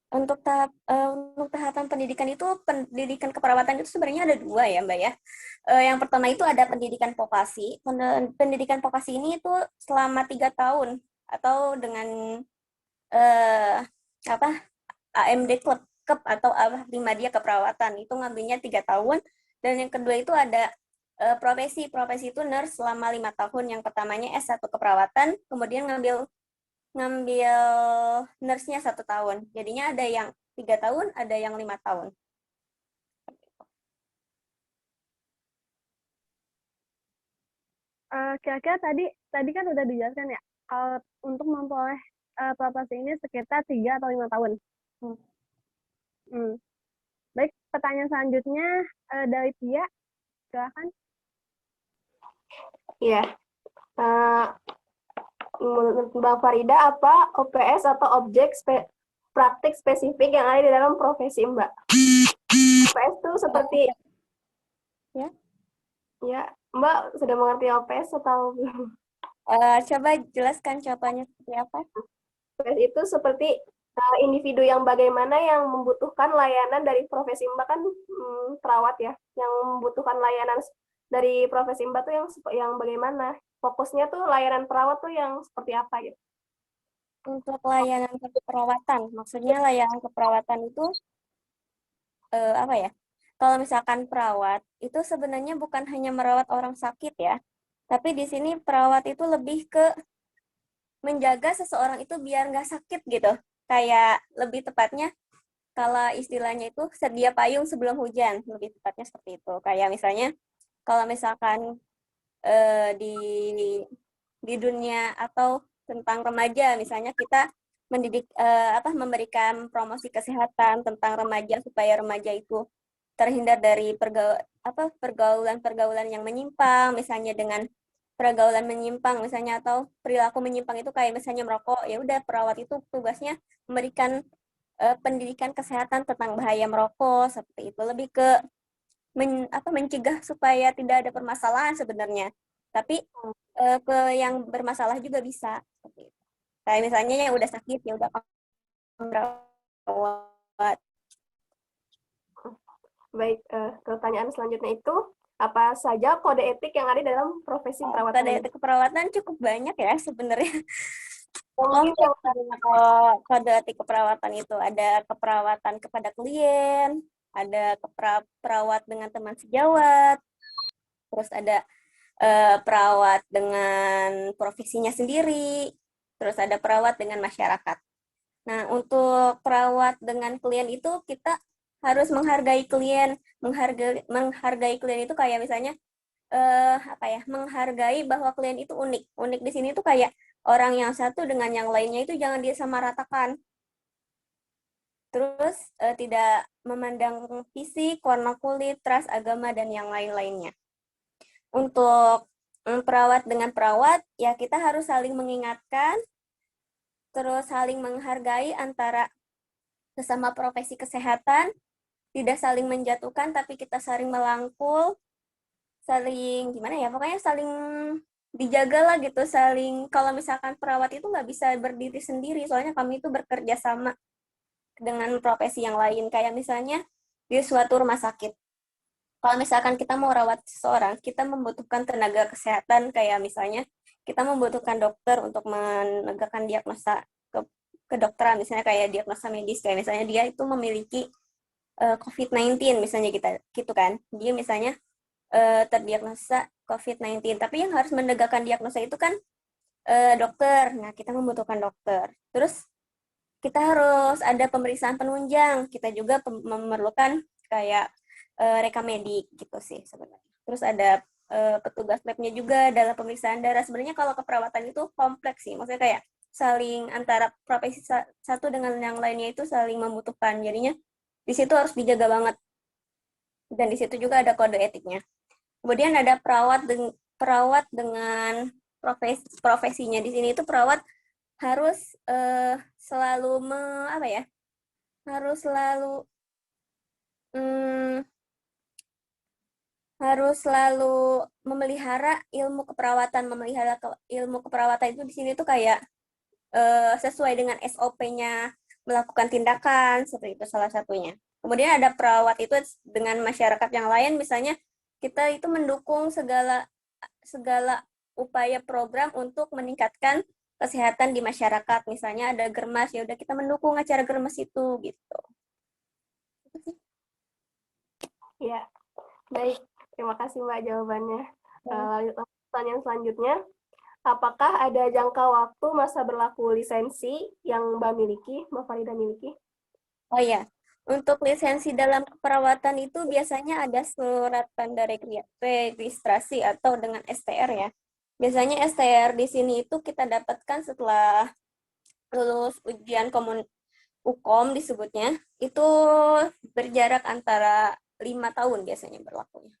J: Untuk tahapan pendidikan itu, pendidikan keperawatan itu sebenarnya ada dua ya Mbak ya. Yang pertama itu ada pendidikan vokasi. Pendidikan vokasi ini itu selama 3 tahun atau dengan AMD Club atau Ahmadiyah Keperawatan, itu ngambilnya 3 tahun. Dan yang kedua itu ada profesi itu nurse selama 5 tahun. Yang pertamanya S1 keperawatan, kemudian ngambil nurse-nya 1 tahun. Jadinya ada yang 3 tahun, ada yang 5 tahun.
A: Kira-kira tadi kan udah dijelaskan ya, kalau untuk memperoleh profesi ini sekitar 3 atau 5 tahun. Baik, pertanyaan selanjutnya dari Tia, silakan.
H: Iya. Menurut Bang Farida, apa OPS atau objek praktik spesifik yang ada di dalam profesi Mbak? OPS itu seperti
J: ya.
H: Ya, Mbak sudah mengerti OPS atau belum?
J: Coba jelaskan contohnya seperti apa?
H: OPS itu seperti individu yang bagaimana yang membutuhkan layanan dari profesi Mbak kan perawat ya, yang membutuhkan layanan dari profesi Mbak tuh yang bagaimana? Fokusnya tuh layanan perawat tuh yang seperti apa gitu?
J: Untuk layanan keperawatan, maksudnya layanan keperawatan itu apa ya? Kalau misalkan perawat itu sebenarnya bukan hanya merawat orang sakit ya, tapi di sini perawat itu lebih ke menjaga seseorang itu biar nggak sakit gitu. Kayak lebih tepatnya kalau istilahnya itu sedia payung sebelum hujan, lebih tepatnya seperti itu. Kayak misalnya kalau misalkan di dunia atau tentang remaja, misalnya kita mendidik memberikan promosi kesehatan tentang remaja supaya remaja itu terhindar dari pergaulan-pergaulan yang menyimpang, misalnya dengan pergaulan menyimpang misalnya atau perilaku menyimpang itu kayak misalnya merokok, ya udah perawat itu tugasnya memberikan pendidikan kesehatan tentang bahaya merokok seperti itu, lebih ke mencegah supaya tidak ada permasalahan sebenarnya, tapi ke yang bermasalah juga bisa seperti itu. Kayak misalnya yang udah sakit ya udah merawat.
H: Baik, pertanyaan selanjutnya itu apa saja kode etik yang ada dalam profesi perawatan?
J: Kode etik keperawatan cukup banyak ya sebenarnya.
H: Mungkin
J: Kode etik keperawatan itu ada keperawatan kepada klien, ada perawat dengan teman sejawat, terus ada perawat dengan profesinya sendiri, terus ada perawat dengan masyarakat. Nah, untuk perawat dengan klien itu kita harus menghargai klien, menghargai klien itu kayak misalnya menghargai bahwa klien itu unik. Unik di sini tuh kayak orang yang satu dengan yang lainnya itu jangan disamaratakan. Terus tidak memandang fisik, warna kulit, ras, agama, dan yang lain-lainnya. Untuk perawat dengan perawat, ya kita harus saling mengingatkan, terus saling menghargai antara sesama profesi kesehatan, tidak saling menjatuhkan, tapi kita saling melangkul, saling gimana ya, pokoknya saling dijaga lah gitu, saling, kalau misalkan perawat itu nggak bisa berdiri sendiri, soalnya kami itu bekerja sama dengan profesi yang lain, kayak misalnya di suatu rumah sakit. Kalau misalkan kita mau rawat seseorang, kita membutuhkan tenaga kesehatan, kayak misalnya kita membutuhkan dokter untuk menegakkan diagnosa kedokteran, misalnya kayak diagnosa medis, kayak misalnya dia itu memiliki COVID-19, misalnya gitu kan. Dia misalnya terdiagnosa COVID-19, tapi yang harus menegakkan diagnosa itu kan dokter. Nah, kita membutuhkan dokter. Terus kita harus ada pemeriksaan penunjang. Kita juga memerlukan kayak rekam medik gitu sih sebenarnya. Terus ada petugas labnya juga dalam pemeriksaan darah. Sebenarnya kalau keperawatan itu kompleks sih, maksudnya kayak saling antara profesi satu dengan yang lainnya itu saling membutuhkan. Jadinya di situ harus dijaga banget. Dan di situ juga ada kode etiknya. Kemudian ada perawat dengan profesinya. Di sini itu perawat harus selalu harus selalu memelihara ilmu keperawatan. Memelihara ilmu keperawatan itu di sini tuh kayak sesuai dengan SOP-nya melakukan tindakan, seperti itu salah satunya. Kemudian ada perawat itu dengan masyarakat yang lain, misalnya kita itu mendukung segala upaya program untuk meningkatkan kesehatan di masyarakat. Misalnya ada germas, ya udah kita mendukung acara germas itu gitu.
H: Ya, baik. Terima kasih Mbak jawabannya. Lanjut pertanyaan selanjutnya. Apakah ada jangka waktu masa berlaku lisensi yang Mbak miliki, Mbak Farida miliki?
J: Oh iya, untuk lisensi dalam keperawatan itu biasanya ada surat tanda registrasi atau dengan STR ya. Biasanya STR di sini itu kita dapatkan setelah lulus ujian UKOM disebutnya, itu berjarak antara 5 tahun biasanya berlakunya.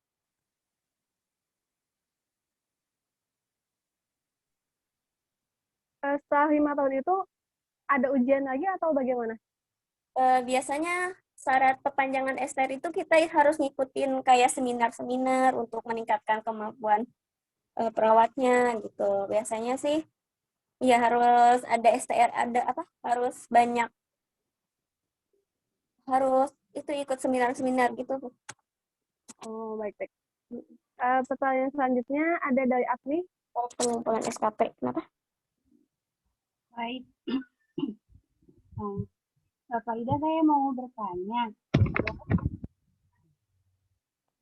A: Setelah 5 tahun itu ada ujian lagi atau bagaimana?
J: Biasanya syarat perpanjangan STR itu kita harus ngikutin kayak seminar-seminar untuk meningkatkan kemampuan perawatnya gitu. Biasanya sih ya harus ada STR, ada apa? Harus itu ikut seminar-seminar gitu.
A: Oh, baik-baik. Pertanyaan selanjutnya ada dari Agni.
J: Pengumpulan SKP. Kenapa?
F: Baik. Bapak Ida, saya mau bertanya.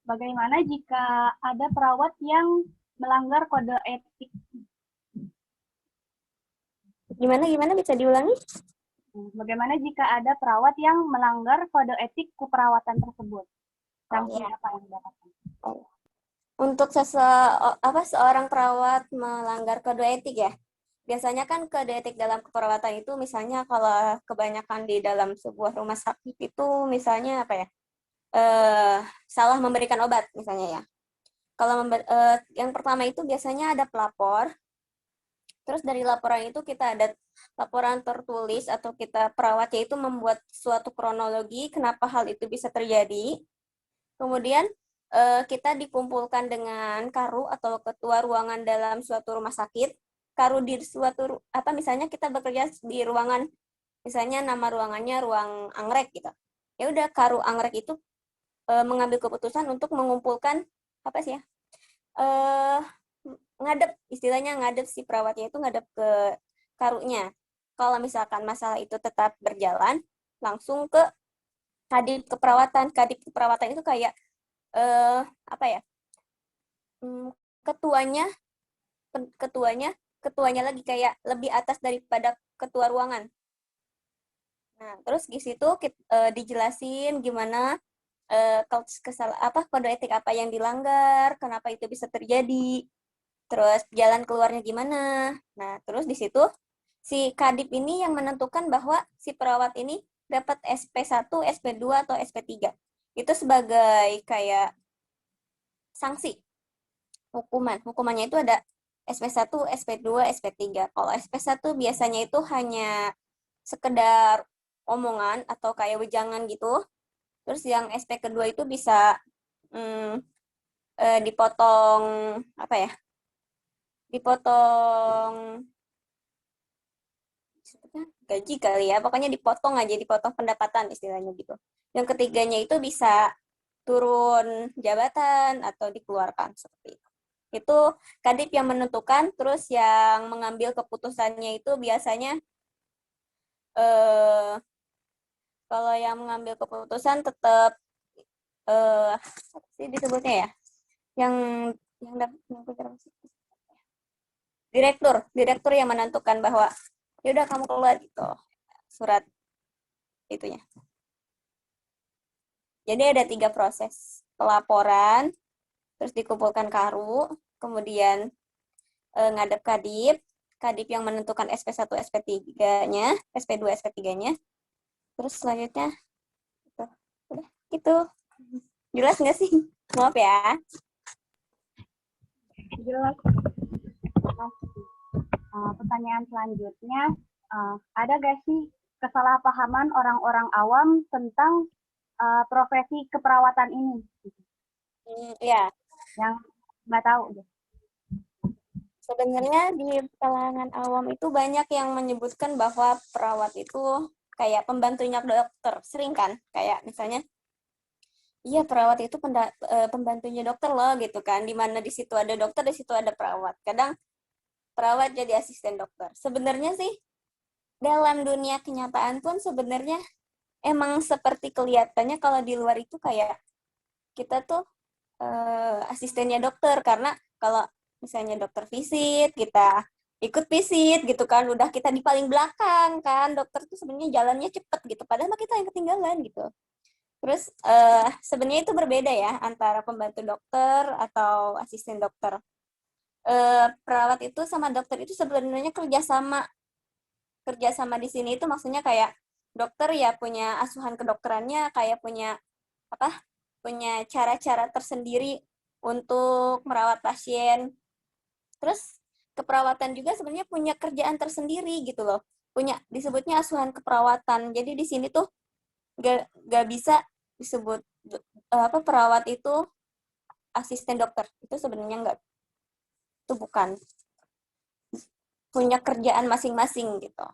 F: Bagaimana jika ada perawat yang melanggar kode etik?
J: Gimana bisa diulangi?
F: Bagaimana jika ada perawat yang melanggar kode etik keperawatan tersebut? Sanksi
J: ya.
F: apa yang didapatkan?
J: Untuk seorang perawat melanggar kode etik ya. Biasanya kan kode etik dalam keperawatan itu misalnya kalau kebanyakan di dalam sebuah rumah sakit itu misalnya apa ya? Salah memberikan obat misalnya ya. Kalau yang pertama itu biasanya ada pelapor. Terus dari laporan itu kita ada laporan tertulis atau kita perawatnya itu membuat suatu kronologi kenapa hal itu bisa terjadi. Kemudian kita dikumpulkan dengan karu atau ketua ruangan dalam suatu rumah sakit. Karu di suatu misalnya kita bekerja di ruangan, misalnya nama ruangannya ruang anggrek gitu. Ya udah karu anggrek itu mengambil keputusan untuk mengumpulkan ngadep si perawatnya itu ngadep ke karunya. Kalau misalkan masalah itu tetap berjalan, langsung ke kadip keperawatan. Kadip keperawatan itu kayak ketuanya lagi kayak lebih atas daripada ketua ruangan. Nah, terus di situ dijelasin gimana kode etik apa yang dilanggar, kenapa itu bisa terjadi, terus jalan keluarnya gimana. Nah, terus di situ si kadip ini yang menentukan bahwa si perawat ini dapat SP1, SP2, atau SP3. Itu sebagai kayak sanksi hukuman. Hukumannya itu ada SP1, SP2, SP3. Kalau SP1 biasanya itu hanya sekedar omongan atau kayak wejangan gitu. Terus yang SP kedua itu bisa dipotong dipotong gaji kali ya, pokoknya dipotong pendapatan istilahnya gitu. Yang ketiganya itu bisa turun jabatan atau dikeluarkan seperti itu. Itu kadip yang menentukan, terus yang mengambil keputusannya itu biasanya kalau yang mengambil keputusan tetap apa sih disebutnya ya? Yang direktur yang menentukan bahwa ya udah kamu keluar gitu, surat itunya. Jadi ada 3 proses: pelaporan, terus dikumpulkan karu, kemudian ngadep kadip yang menentukan SP1, SP3-nya, SP2, SP3-nya. Terus selanjutnya udah gitu. Jelas nggak sih? Maaf ya.
F: Jelas. Pertanyaan selanjutnya, ada gak sih kesalahpahaman orang-orang awam tentang profesi keperawatan ini?
J: Ya.
F: Yang nggak tahu.
J: Sebenarnya di kalangan awam itu banyak yang menyebutkan bahwa perawat itu kayak pembantunya dokter. Sering kan? Kayak misalnya, iya perawat itu pembantunya dokter loh gitu kan. Dimana di situ ada dokter, di situ ada perawat. Kadang perawat jadi asisten dokter. Sebenarnya sih dalam dunia kenyataan pun sebenarnya emang seperti kelihatannya kalau di luar itu kayak kita tuh asistennya dokter, karena kalau misalnya dokter visit, kita ikut visit gitu kan, udah kita di paling belakang kan, dokter tuh sebenarnya jalannya cepet gitu, padahal kita yang ketinggalan gitu. Terus sebenarnya itu berbeda ya antara pembantu dokter atau asisten dokter. Perawat itu sama dokter itu sebenarnya kerjasama di sini itu maksudnya kayak dokter ya punya asuhan kedokterannya, kayak punya cara-cara tersendiri untuk merawat pasien. Terus keperawatan juga sebenarnya punya kerjaan tersendiri gitu loh, disebutnya asuhan keperawatan. Jadi di sini tuh nggak bisa disebut perawat itu asisten dokter. Itu sebenarnya nggak, itu bukan, punya kerjaan masing-masing gitu.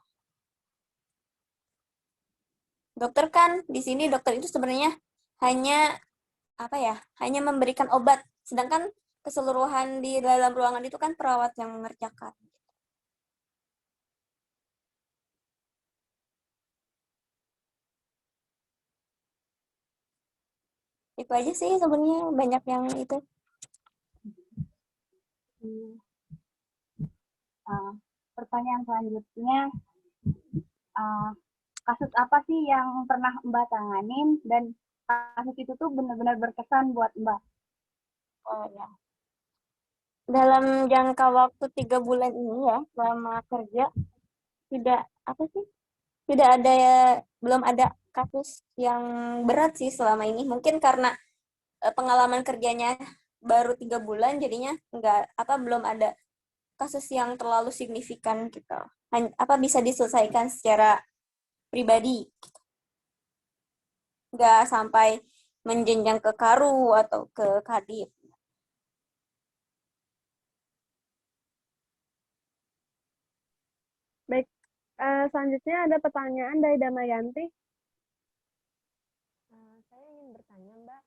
J: Dokter kan di sini dokter itu sebenarnya hanya hanya memberikan obat, sedangkan keseluruhan di dalam ruangan itu kan perawat yang mengerjakan. Itu aja sih sebenarnya, banyak yang itu.
F: Pertanyaan selanjutnya, kasus apa sih yang pernah Mbak tanganin dan kasus itu tuh benar-benar berkesan buat Mbak?
J: Oh ya. Dalam jangka waktu 3 bulan ini ya, selama kerja, belum ada kasus yang berat sih selama ini. Mungkin karena pengalaman kerjanya baru 3 bulan, jadinya belum ada kasus yang terlalu signifikan gitu. Bisa diselesaikan secara pribadi. Nggak sampai menjenjang ke karu atau ke kadif.
A: Baik, selanjutnya ada pertanyaan dari Damayanti.
K: Saya ingin bertanya, Mbak,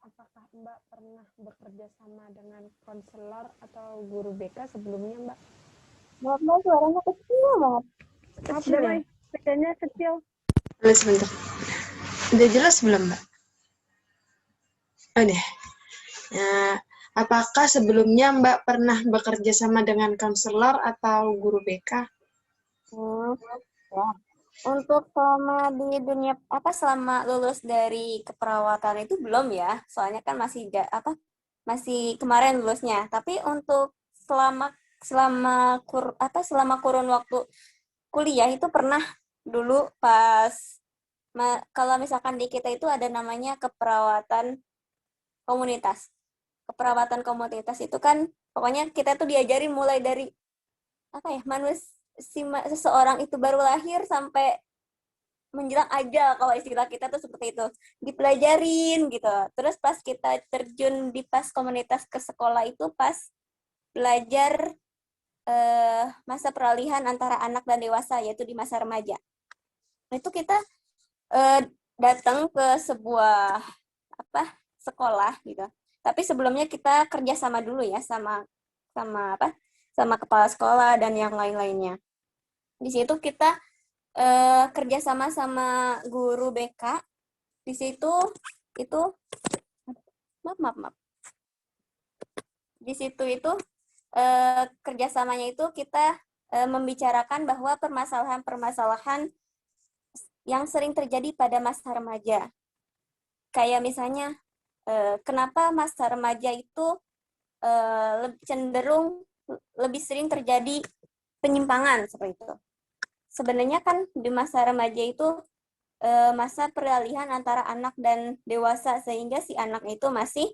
K: apakah Mbak pernah bekerja sama dengan konselor atau guru BK sebelumnya, Mbak?
H: Mbak, suaranya kecil banget.
A: Maaf, Damai, bedanya kecil.
D: Sebentar. Udah jelas belum, Mbak? Udah. Nah, apakah sebelumnya Mbak pernah bekerja sama dengan konselor atau guru BK?
J: Ya. Untuk selama lulus dari keperawatan itu belum ya, soalnya kan masih kemarin lulusnya. Tapi untuk selama kurun waktu kuliah itu pernah dulu kalau misalkan di kita itu ada namanya keperawatan komunitas. Keperawatan komunitas itu kan pokoknya kita tuh diajari mulai dari seseorang itu baru lahir sampai menjelang ajal, kalau istilah kita tuh seperti itu, dipelajarin gitu. Terus pas kita terjun di komunitas ke sekolah itu pas belajar masa peralihan antara anak dan dewasa, yaitu di masa remaja. Itu kita datang ke sebuah sekolah gitu. Tapi sebelumnya kita kerja sama dulu ya sama kepala sekolah dan yang lain-lainnya. Di situ kita kerja sama guru BK. Di situ itu maaf. Di situ itu kerjasamanya itu kita membicarakan bahwa permasalahan-permasalahan yang sering terjadi pada masa remaja. Kayak misalnya, kenapa masa remaja itu cenderung lebih sering terjadi penyimpangan seperti itu. Sebenarnya kan di masa remaja itu masa peralihan antara anak dan dewasa, sehingga si anak itu masih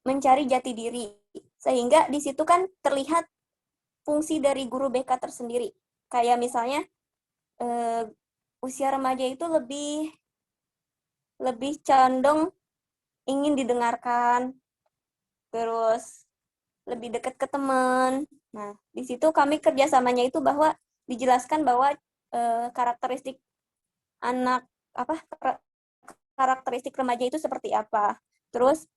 J: mencari jati diri. Sehingga di situ kan terlihat fungsi dari guru BK tersendiri. Kayak misalnya usia remaja itu lebih condong ingin didengarkan, terus lebih dekat ke teman. Nah, di situ kami kerjasamanya itu bahwa dijelaskan bahwa karakteristik karakteristik remaja itu seperti apa. Terus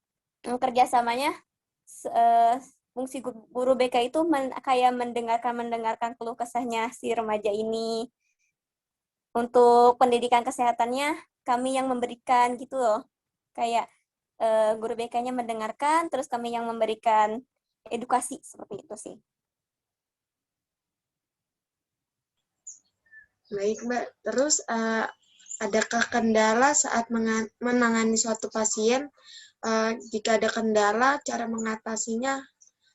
J: kerjasamanya fungsi guru BK itu kayak mendengarkan keluh kesahnya si remaja ini. Untuk pendidikan kesehatannya kami yang memberikan gitu loh. Kayak guru BK-nya mendengarkan, terus kami yang memberikan edukasi, seperti itu sih.
D: Baik, Mbak. Terus adakah kendala saat menangani suatu pasien? Jika ada kendala, cara mengatasinya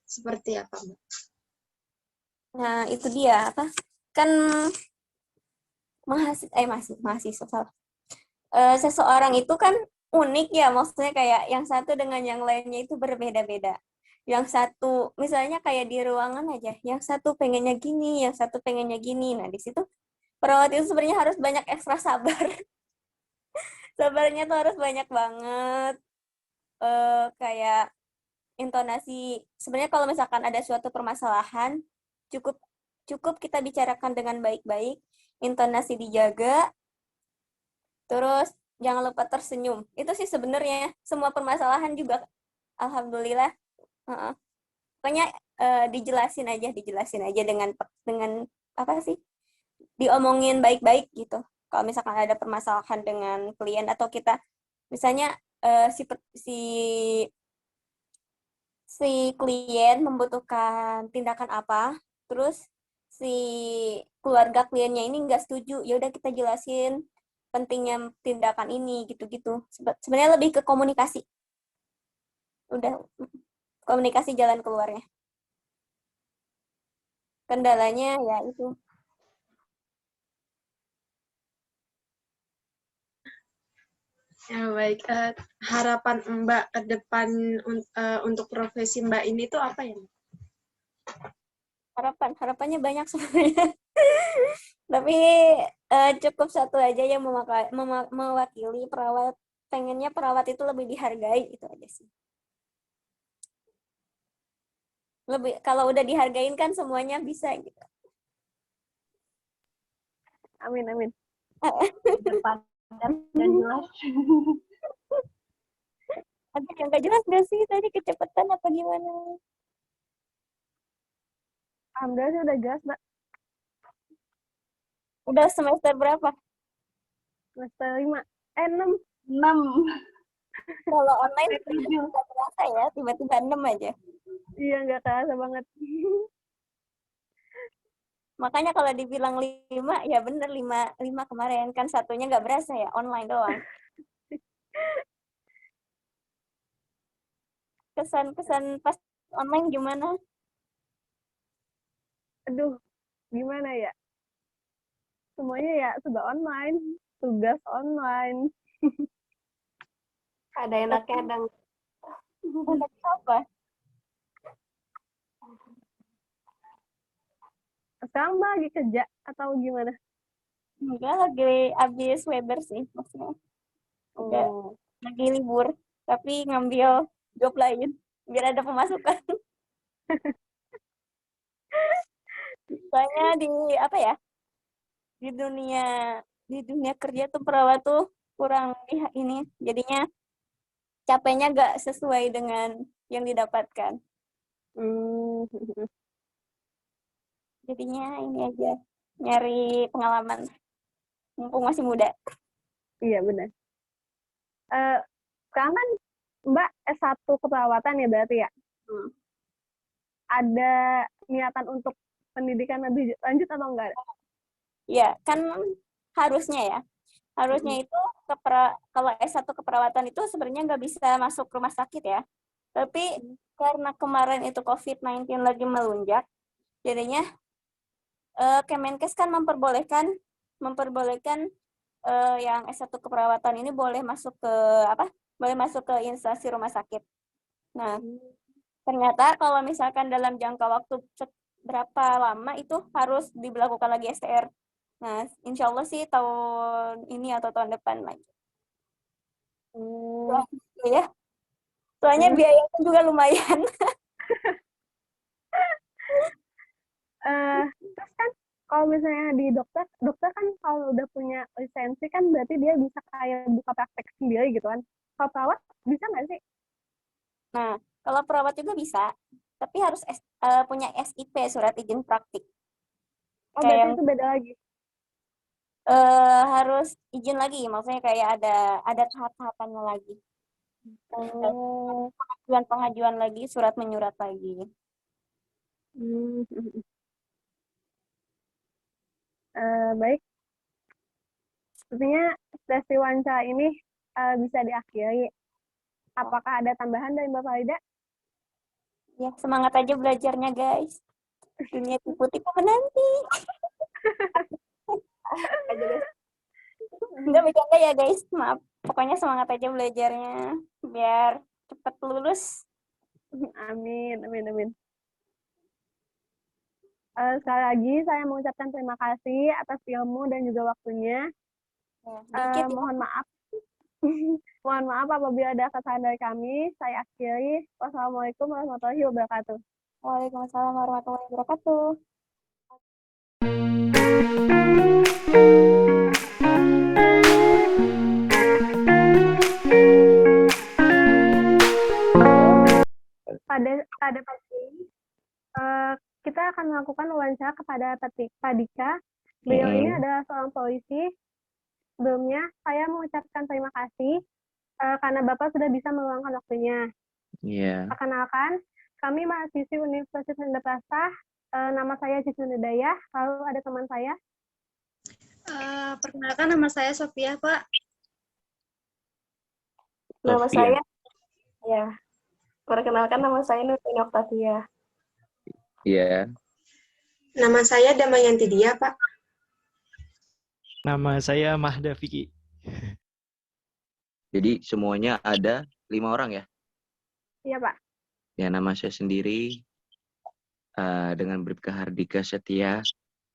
D: seperti apa, Mbak?
J: Nah, itu dia kan mahasiswa. Seseorang itu kan unik ya, maksudnya kayak yang satu dengan yang lainnya itu berbeda-beda. Yang satu misalnya kayak di ruangan aja, yang satu pengennya gini, yang satu pengennya gini. Nah, di situ perawat itu sebenarnya harus banyak ekstra sabar. Sabarnya tuh harus banyak banget. Kayak intonasi. Sebenarnya kalau misalkan ada suatu permasalahan, cukup cukup kita bicarakan dengan baik-baik, intonasi dijaga, terus jangan lupa tersenyum. Itu sih sebenarnya semua permasalahan juga, alhamdulillah. Heeh. Pokoknya dijelasin aja dengan apa sih? Diomongin baik-baik gitu. Kalau misalkan ada permasalahan dengan klien atau kita misalnya si klien membutuhkan tindakan apa, terus si keluarga kliennya ini nggak setuju, ya udah kita jelasin pentingnya tindakan ini gitu-gitu. Sebenarnya lebih ke komunikasi. Udah komunikasi jalan keluarnya. Kendalanya ya itu.
D: Ya, baik. Harapan Mbak ke depan untuk profesi Mbak ini tuh apa ya?
J: Harapannya banyak sebenarnya. Tapi cukup satu aja yang mewakili perawat. Pengennya perawat itu lebih dihargai, itu aja sih. Kalau udah dihargain kan semuanya bisa gitu.
A: Amin, amin.
F: Depan dan jelas.
J: Ada yang nggak jelas nggak sih tadi, kecepatan apa gimana?
A: Alhamdulillah sih udah jelas, Mbak.
J: Udah semester berapa?
A: Semester 5. 6.
F: 6.
J: Kalau online nggak terasa ya, tiba-tiba 6 aja.
A: Iya, nggak terasa banget.
J: Makanya kalau dibilang 5, ya bener 5 kemarin. Kan satunya nggak berasa ya, online doang. Kesan-kesan pas online gimana?
A: Aduh, gimana ya? Semuanya ya sudah online, tugas online.
H: Ada enaknya, ada
J: Enaknya apa?
A: Sekarang Mbak lagi kerja atau gimana?
J: Enggak, lagi habis weber sih maksudnya. Enggak, lagi libur. Tapi ngambil job lain biar ada pemasukan. Soalnya apa ya? Di dunia kerja tuh perawat tuh kurang ini. Jadinya capeknya nggak sesuai dengan yang didapatkan. Jadinya ini aja, nyari pengalaman. Mumpung masih muda.
A: Iya, benar. Sekarang kan Mbak S1 keperawatan ya berarti ya? Ada niatan untuk pendidikan lebih lanjut atau enggak?
J: Ya, kan harusnya ya. Harusnya itu kalau S1 keperawatan itu sebenarnya nggak bisa masuk rumah sakit ya. Tapi karena kemarin itu COVID-19 lagi melunjak, jadinya Kemenkes kan memperbolehkan yang S1 keperawatan ini boleh masuk ke instansi rumah sakit. Nah, ternyata kalau misalkan dalam jangka waktu berapa lama itu harus diberlakukan lagi STR. Nah, insya Allah sih tahun ini atau tahun depan lagi. Ya, soalnya biayanya juga lumayan.
A: Terus kan kalau misalnya di dokter kan kalau udah punya lisensi kan berarti dia bisa kayak buka praktek sendiri gitu kan. Kalau perawat bisa nggak sih?
J: Nah, kalau perawat juga bisa, tapi harus punya SIP, surat izin praktik.
A: Oh, berarti itu beda lagi.
J: Harus izin lagi, maksudnya kayak ada tahap-tahapannya lagi. Pengajuan lagi, surat menyurat lagi.
A: Baik. Sepertinya sesi wawancara ini bisa diakhiri. Apakah ada tambahan dari Mbak Farida?
J: Ya, semangat aja belajarnya, guys. Dunia tipu-tipu menanti. Enggak bercanda ya, guys. Maaf. Pokoknya semangat aja belajarnya. Biar cepat lulus.
A: Amin, amin, amin. Sekali lagi saya mengucapkan terima kasih atas ilmu dan juga waktunya.
J: Dikit ya.
A: Mohon maaf. Mohon maaf apabila ada kesalahan dari kami. Saya akhiri. Wassalamualaikum warahmatullahi wabarakatuh.
H: Waalaikumsalam warahmatullahi wabarakatuh.
A: Pada pagi ini, kita akan melakukan wawancara kepada Pak Dika. Beliau ini adalah seorang polisi. Sebelumnya, saya mengucapkan terima kasih karena Bapak sudah bisa meluangkan waktunya.
L: Iya.
A: Perkenalkan, kami mahasiswi Universitas Indonesia. Nama saya Cici Nidaya, lalu ada teman saya.
I: Perkenalkan, nama saya Sofia, Pak.
H: Nama
L: Sofia.
H: saya, ya. Perkenalkan, nama saya Nurtini Oktavia.
L: Iya.
D: Nama saya Damayanti Dia, Pak.
B: Nama saya Mahda Vicky.
L: Jadi semuanya ada 5 orang ya?
A: Iya, Pak.
L: Ya, nama saya sendiri dengan Bribka Hardika Setia.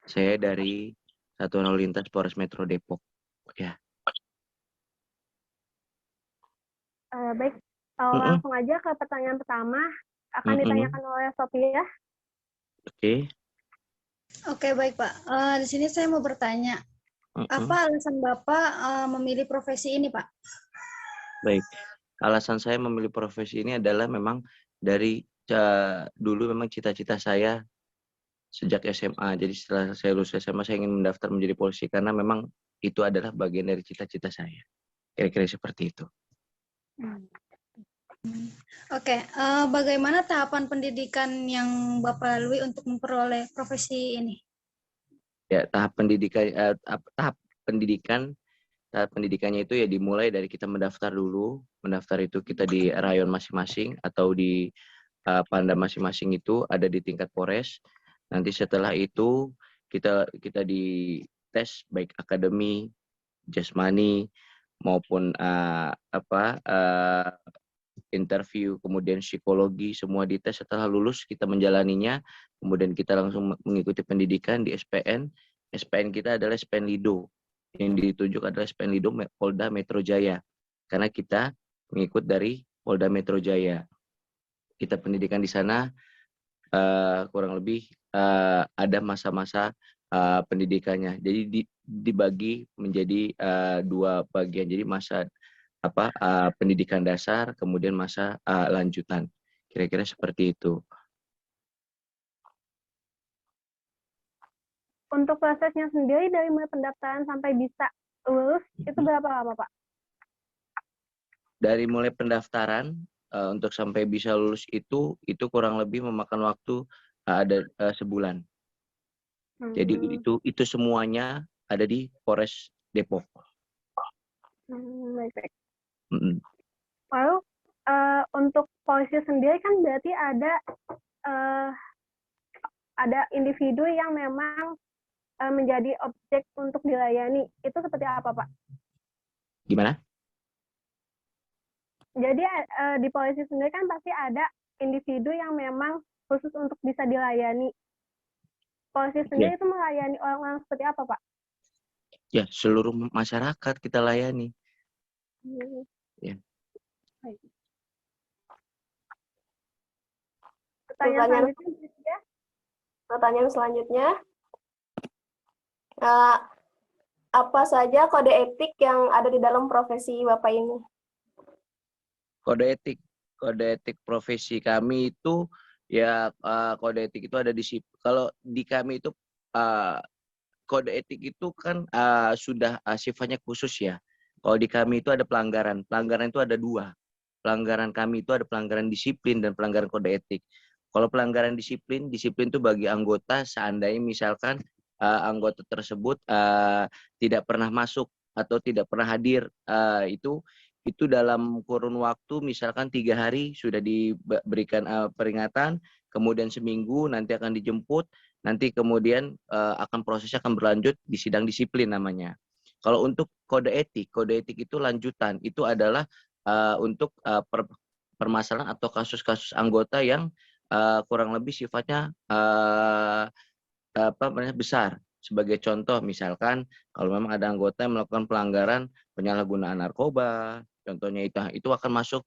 L: Saya dari Satuan Lalu Lintas Polres Metro Depok. Ya.
A: Baik, langsung aja ke pertanyaan pertama. Akan ditanyakan oleh Sofia.
I: Oke, baik, Pak. Di sini saya mau bertanya, apa alasan Bapak memilih profesi ini, Pak?
L: Baik. Alasan saya memilih profesi ini adalah memang dari dulu memang cita-cita saya sejak SMA. Jadi setelah saya lulus SMA, saya ingin mendaftar menjadi polisi karena memang itu adalah bagian dari cita-cita saya. Kira-kira seperti itu.
I: Oke, bagaimana tahapan pendidikan yang Bapak lalui untuk memperoleh profesi ini?
L: Ya, tahap pendidikannya itu ya dimulai dari kita mendaftar dulu. Mendaftar itu kita di rayon masing-masing atau di Panda masing-masing itu ada di tingkat Polres. Nanti setelah itu kita dites baik akademi, jasmani maupun interview, kemudian psikologi, semua dites. Setelah lulus kita menjalaninya, kemudian kita langsung mengikuti pendidikan di SPN. SPN kita adalah SPN Lido. Yang ditunjuk adalah SPN Lido Polda Metro Jaya. Karena kita mengikut dari Polda Metro Jaya. Kita pendidikan di sana kurang lebih ada masa-masa pendidikannya. Jadi dibagi menjadi 2 bagian. Jadi masa pendidikan dasar, kemudian masa lanjutan. Kira-kira seperti itu.
A: Untuk prosesnya sendiri dari mulai pendaftaran sampai bisa lulus, itu berapa lama, Pak?
L: Dari mulai pendaftaran untuk sampai bisa lulus itu kurang lebih memakan waktu ada sebulan. Jadi itu semuanya ada di Polres Depok.
A: Baik. Lalu untuk polisi sendiri kan berarti ada individu yang memang menjadi objek untuk dilayani. Itu seperti apa, Pak?
L: Gimana?
A: Jadi di polisi sendiri kan pasti ada individu yang memang khusus untuk bisa dilayani. Polisi sendiri itu melayani orang-orang seperti apa, Pak?
L: Ya, seluruh masyarakat kita layani. Ya.
H: Pertanyaan selanjutnya. Apa saja kode etik yang ada di dalam profesi Bapak ini?
L: Kode etik profesi kami itu ya kode etik itu ada kalau di kami itu kode etik itu kan sudah sifatnya khusus ya. Kalau di kami itu ada pelanggaran itu ada 2. Pelanggaran kami itu ada pelanggaran disiplin dan pelanggaran kode etik. Kalau pelanggaran disiplin itu bagi anggota seandainya misalkan anggota tersebut tidak pernah masuk atau tidak pernah hadir, itu dalam kurun waktu misalkan 3 hari sudah diberikan peringatan, kemudian seminggu nanti akan dijemput, nanti kemudian prosesnya akan berlanjut di sidang disiplin namanya. Kalau untuk kode etik itu lanjutan, itu adalah untuk permasalahan atau kasus-kasus anggota yang kurang lebih sifatnya besar. Sebagai contoh, misalkan kalau memang ada anggota yang melakukan pelanggaran penyalahgunaan narkoba, contohnya itu akan masuk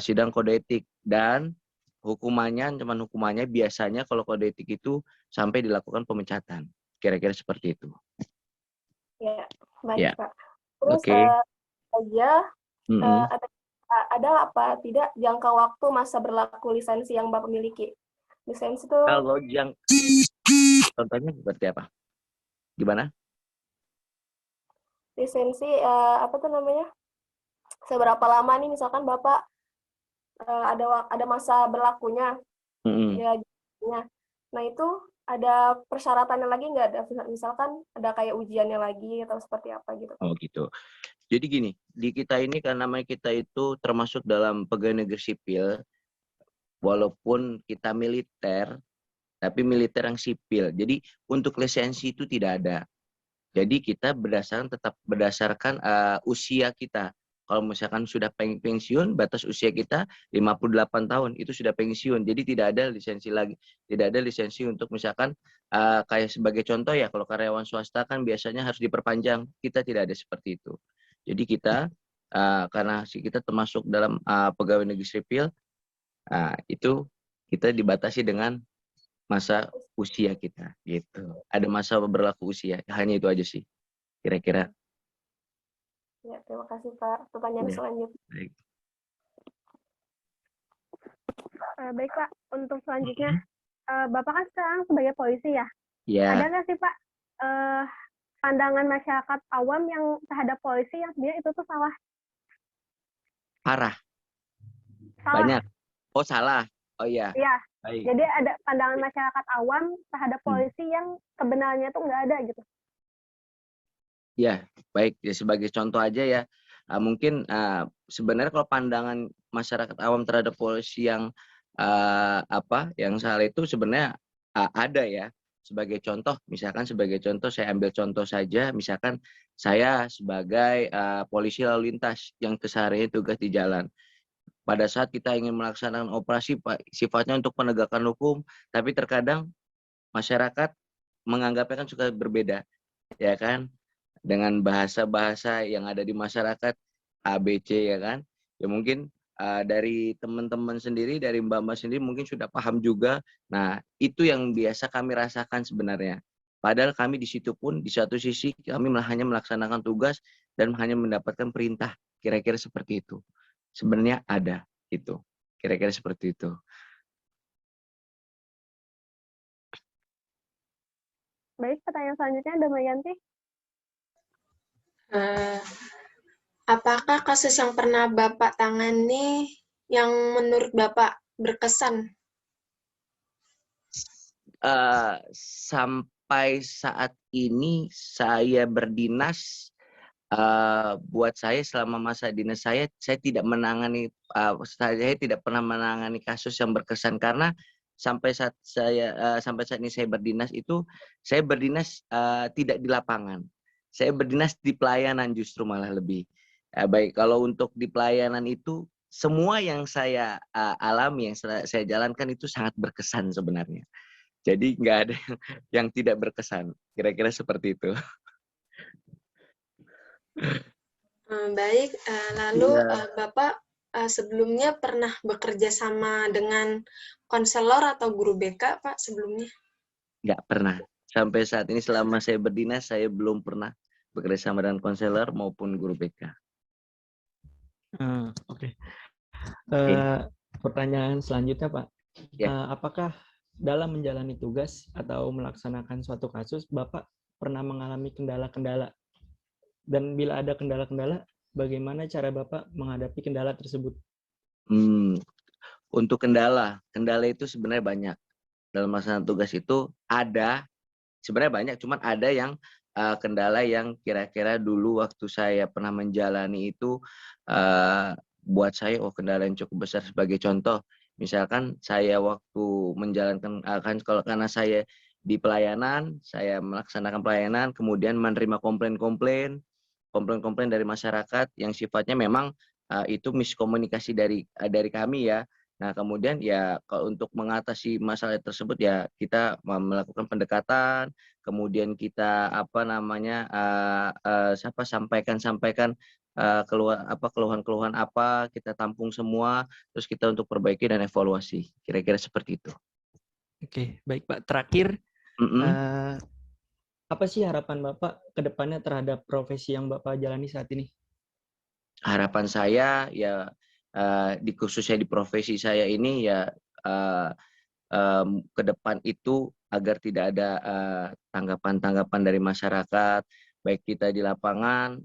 L: sidang kode etik, dan ancaman hukumannya biasanya kalau kode etik itu sampai dilakukan pemecatan. Kira-kira seperti itu.
H: Ya, baik
L: Ya.
H: Pak. Terus
L: Oke.
H: ada apa tidak jangka waktu masa berlaku lisensi yang Bapak miliki? Lisensi itu
L: Kalau contohnya seperti apa? Gimana?
H: lisensi apa tuh namanya? Seberapa lama nih misalkan Bapak ada masa berlakunya, ya. Nah itu ada persyaratannya lagi nggak? Misalkan ada kayak ujiannya lagi atau seperti apa gitu?
L: Oh gitu. Jadi gini, di kita ini karena namanya kita itu termasuk dalam pegawai negeri sipil, walaupun kita militer, tapi militer yang sipil. Jadi untuk lisensi itu tidak ada. Jadi kita tetap berdasarkan usia kita. Kalau misalkan sudah pensiun, batas usia kita 58 tahun, itu sudah pensiun. Jadi tidak ada lisensi lagi. Tidak ada lisensi untuk misalkan kayak sebagai contoh ya, kalau karyawan swasta kan biasanya harus diperpanjang. Kita tidak ada seperti itu. Jadi kita, karena kita termasuk dalam pegawai negeri sipil, itu kita dibatasi dengan masa usia kita, gitu. Ada masa berlaku usia, hanya itu aja sih, kira-kira.
H: Ya, terima kasih Pak. Pertanyaan selanjutnya.
L: Baik.
A: Baik Pak, untuk selanjutnya, Bapak kan sekarang sebagai polisi ya?
L: Ya.
A: Ada nggak sih Pak pandangan masyarakat awam yang terhadap polisi yang sebenarnya itu tuh salah?
L: Parah.
A: Salah.
L: Banyak. Oh salah. Oh iya.
A: Iya.
L: Baik.
A: Jadi ada pandangan masyarakat awam terhadap polisi yang kebenarannya tuh nggak ada gitu.
L: Ya, baik. Ya, sebagai contoh aja ya, mungkin sebenarnya kalau pandangan masyarakat awam terhadap polisi yang yang salah itu sebenarnya ada ya. Sebagai contoh, misalkan saya ambil contoh saja, misalkan saya sebagai polisi lalu lintas yang kesehariannya tugas di jalan. Pada saat kita ingin melaksanakan operasi sifatnya untuk penegakan hukum, tapi terkadang masyarakat menganggapnya kan suka berbeda, ya kan? Dengan bahasa-bahasa yang ada di masyarakat ABC, ya kan? Ya mungkin dari teman-teman sendiri, dari mbak-mbak sendiri mungkin sudah paham juga. Nah, itu yang biasa kami rasakan sebenarnya. Padahal kami di situ pun di satu sisi kami hanya melaksanakan tugas dan hanya mendapatkan perintah. Kira-kira seperti itu. Sebenarnya ada itu. Kira-kira seperti itu.
A: Baik, pertanyaan selanjutnya Damayanti.
D: Apakah kasus yang pernah Bapak tangani yang menurut Bapak berkesan?
L: Sampai saat ini saya berdinas, buat saya selama masa dinas saya tidak menangani, saya tidak pernah menangani kasus yang berkesan karena sampai saat ini saya berdinas itu saya berdinas tidak di lapangan. Saya berdinas di pelayanan justru malah lebih. Baik, kalau untuk di pelayanan itu semua yang saya alami, yang saya jalankan itu sangat berkesan sebenarnya. Jadi nggak ada yang tidak berkesan. Kira-kira seperti itu.
D: Baik, lalu Bapak sebelumnya pernah bekerja sama dengan konselor atau guru BK, Pak, sebelumnya?
L: Nggak pernah. Sampai saat ini selama saya berdinas, saya belum pernah bekerja sama dengan konselor maupun guru BK.
B: Oke. Pertanyaan selanjutnya, Pak.
L: Ya.
B: Apakah dalam menjalani tugas atau melaksanakan suatu kasus, Bapak pernah mengalami kendala-kendala? Dan bila ada kendala-kendala, bagaimana cara Bapak menghadapi kendala tersebut?
L: Untuk kendala itu sebenarnya banyak. Dalam melaksanakan tugas itu ada, sebenarnya banyak, cuman ada yang kendala yang kira-kira dulu waktu saya pernah menjalani itu buat saya kendala yang cukup besar. Sebagai contoh, misalkan saya waktu menjalankan karena saya di pelayanan, saya melaksanakan pelayanan, kemudian menerima komplain dari masyarakat yang sifatnya memang itu miskomunikasi dari kami ya. Nah, kemudian ya kalau untuk mengatasi masalah tersebut ya kita melakukan pendekatan, kemudian kita sampaikan keluhan-keluhan apa, kita tampung semua, terus kita untuk perbaiki dan evaluasi. Kira-kira seperti itu.
B: Oke, baik Pak. Terakhir, apa sih harapan Bapak ke depannya terhadap profesi yang Bapak jalani saat ini?
L: Harapan saya ya khususnya di profesi saya ini ya ke depan itu agar tidak ada tanggapan-tanggapan dari masyarakat, baik kita di lapangan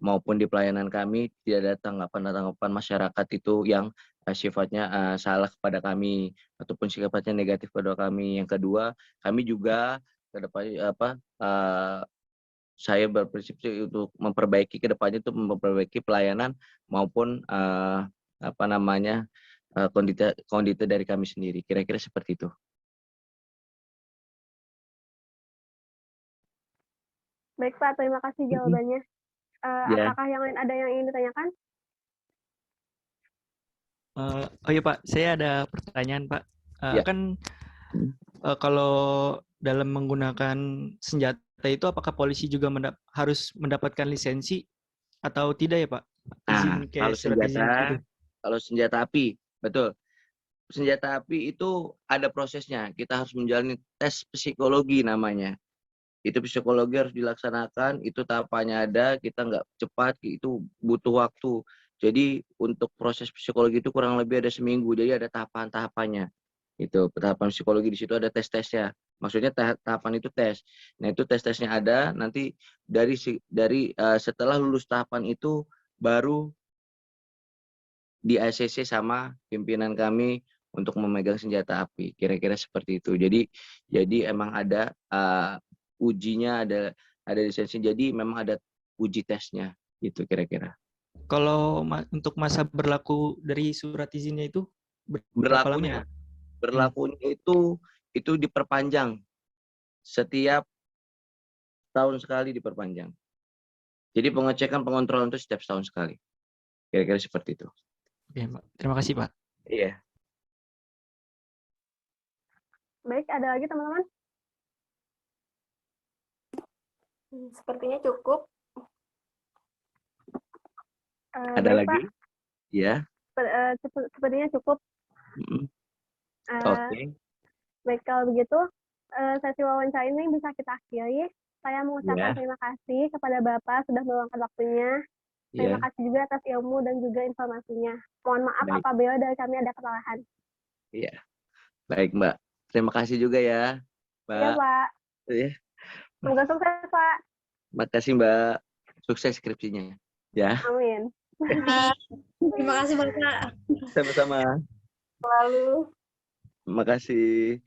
L: maupun di pelayanan kami, tidak ada tanggapan-tanggapan masyarakat itu yang sifatnya salah kepada kami ataupun sifatnya negatif pada kami. Yang kedua, kami juga ke depan saya berprinsip untuk memperbaiki ke depannya, untuk memperbaiki pelayanan maupun kondisi dari kami sendiri. Kira-kira seperti itu.
A: Baik Pak, terima kasih jawabannya.
L: Ya.
A: Apakah yang lain ada yang ingin ditanyakan?
B: Oh iya Pak, saya ada pertanyaan Pak.
L: Ya.
B: Kan kalau dalam menggunakan senjata itu apakah polisi juga harus mendapatkan lisensi atau tidak ya Pak? Izin kayak surat izin gitu.
L: Kalau senjata api, betul. Senjata api itu ada prosesnya. Kita harus menjalani tes psikologi namanya. Itu psikologi harus dilaksanakan, itu tahapannya ada, kita nggak cepat, itu butuh waktu. Jadi untuk proses psikologi itu kurang lebih ada seminggu, jadi ada tahapan-tahapannya. Itu tahapan psikologi, di situ ada tes-tesnya. Maksudnya tahapan itu tes. Nah itu tes-tesnya ada, nanti dari setelah lulus tahapan itu baru di ACC sama pimpinan kami untuk memegang senjata api. Kira-kira seperti itu. Jadi emang ada ujinya, ada lisensi. Jadi memang ada uji tesnya gitu kira-kira.
B: Kalau untuk masa berlaku dari surat izinnya itu berapa lama?
L: Berlakunya itu diperpanjang. Setiap tahun sekali diperpanjang. Jadi pengecekan pengontrolan itu setiap tahun sekali. Kira-kira seperti itu.
B: Oke, Pak. Terima kasih, Pak.
L: Iya.
A: Baik, ada lagi teman-teman?
H: Sepertinya cukup.
L: Ada lagi?
A: Pak.
L: Ya.
A: Sepertinya cukup.
L: Oke.
A: Baik, kalau begitu sesi wawancara ini bisa kita akhiri. Saya mengucapkan terima kasih kepada Bapak sudah meluangkan waktunya. Terima kasih juga atas ilmu dan juga informasinya. Mohon maaf apabila dari kami ada kesalahan.
L: Iya. Baik, Mbak. Terima kasih juga ya, Mbak.
A: Iya, Pak.
L: Iya.
A: Semoga sukses, Pak.
L: Makasih, Mbak. Sukses skripsinya. Ya.
A: Amin.
I: Terima kasih, Bapak.
L: Sama-sama.
H: Lalu.
L: Terima kasih.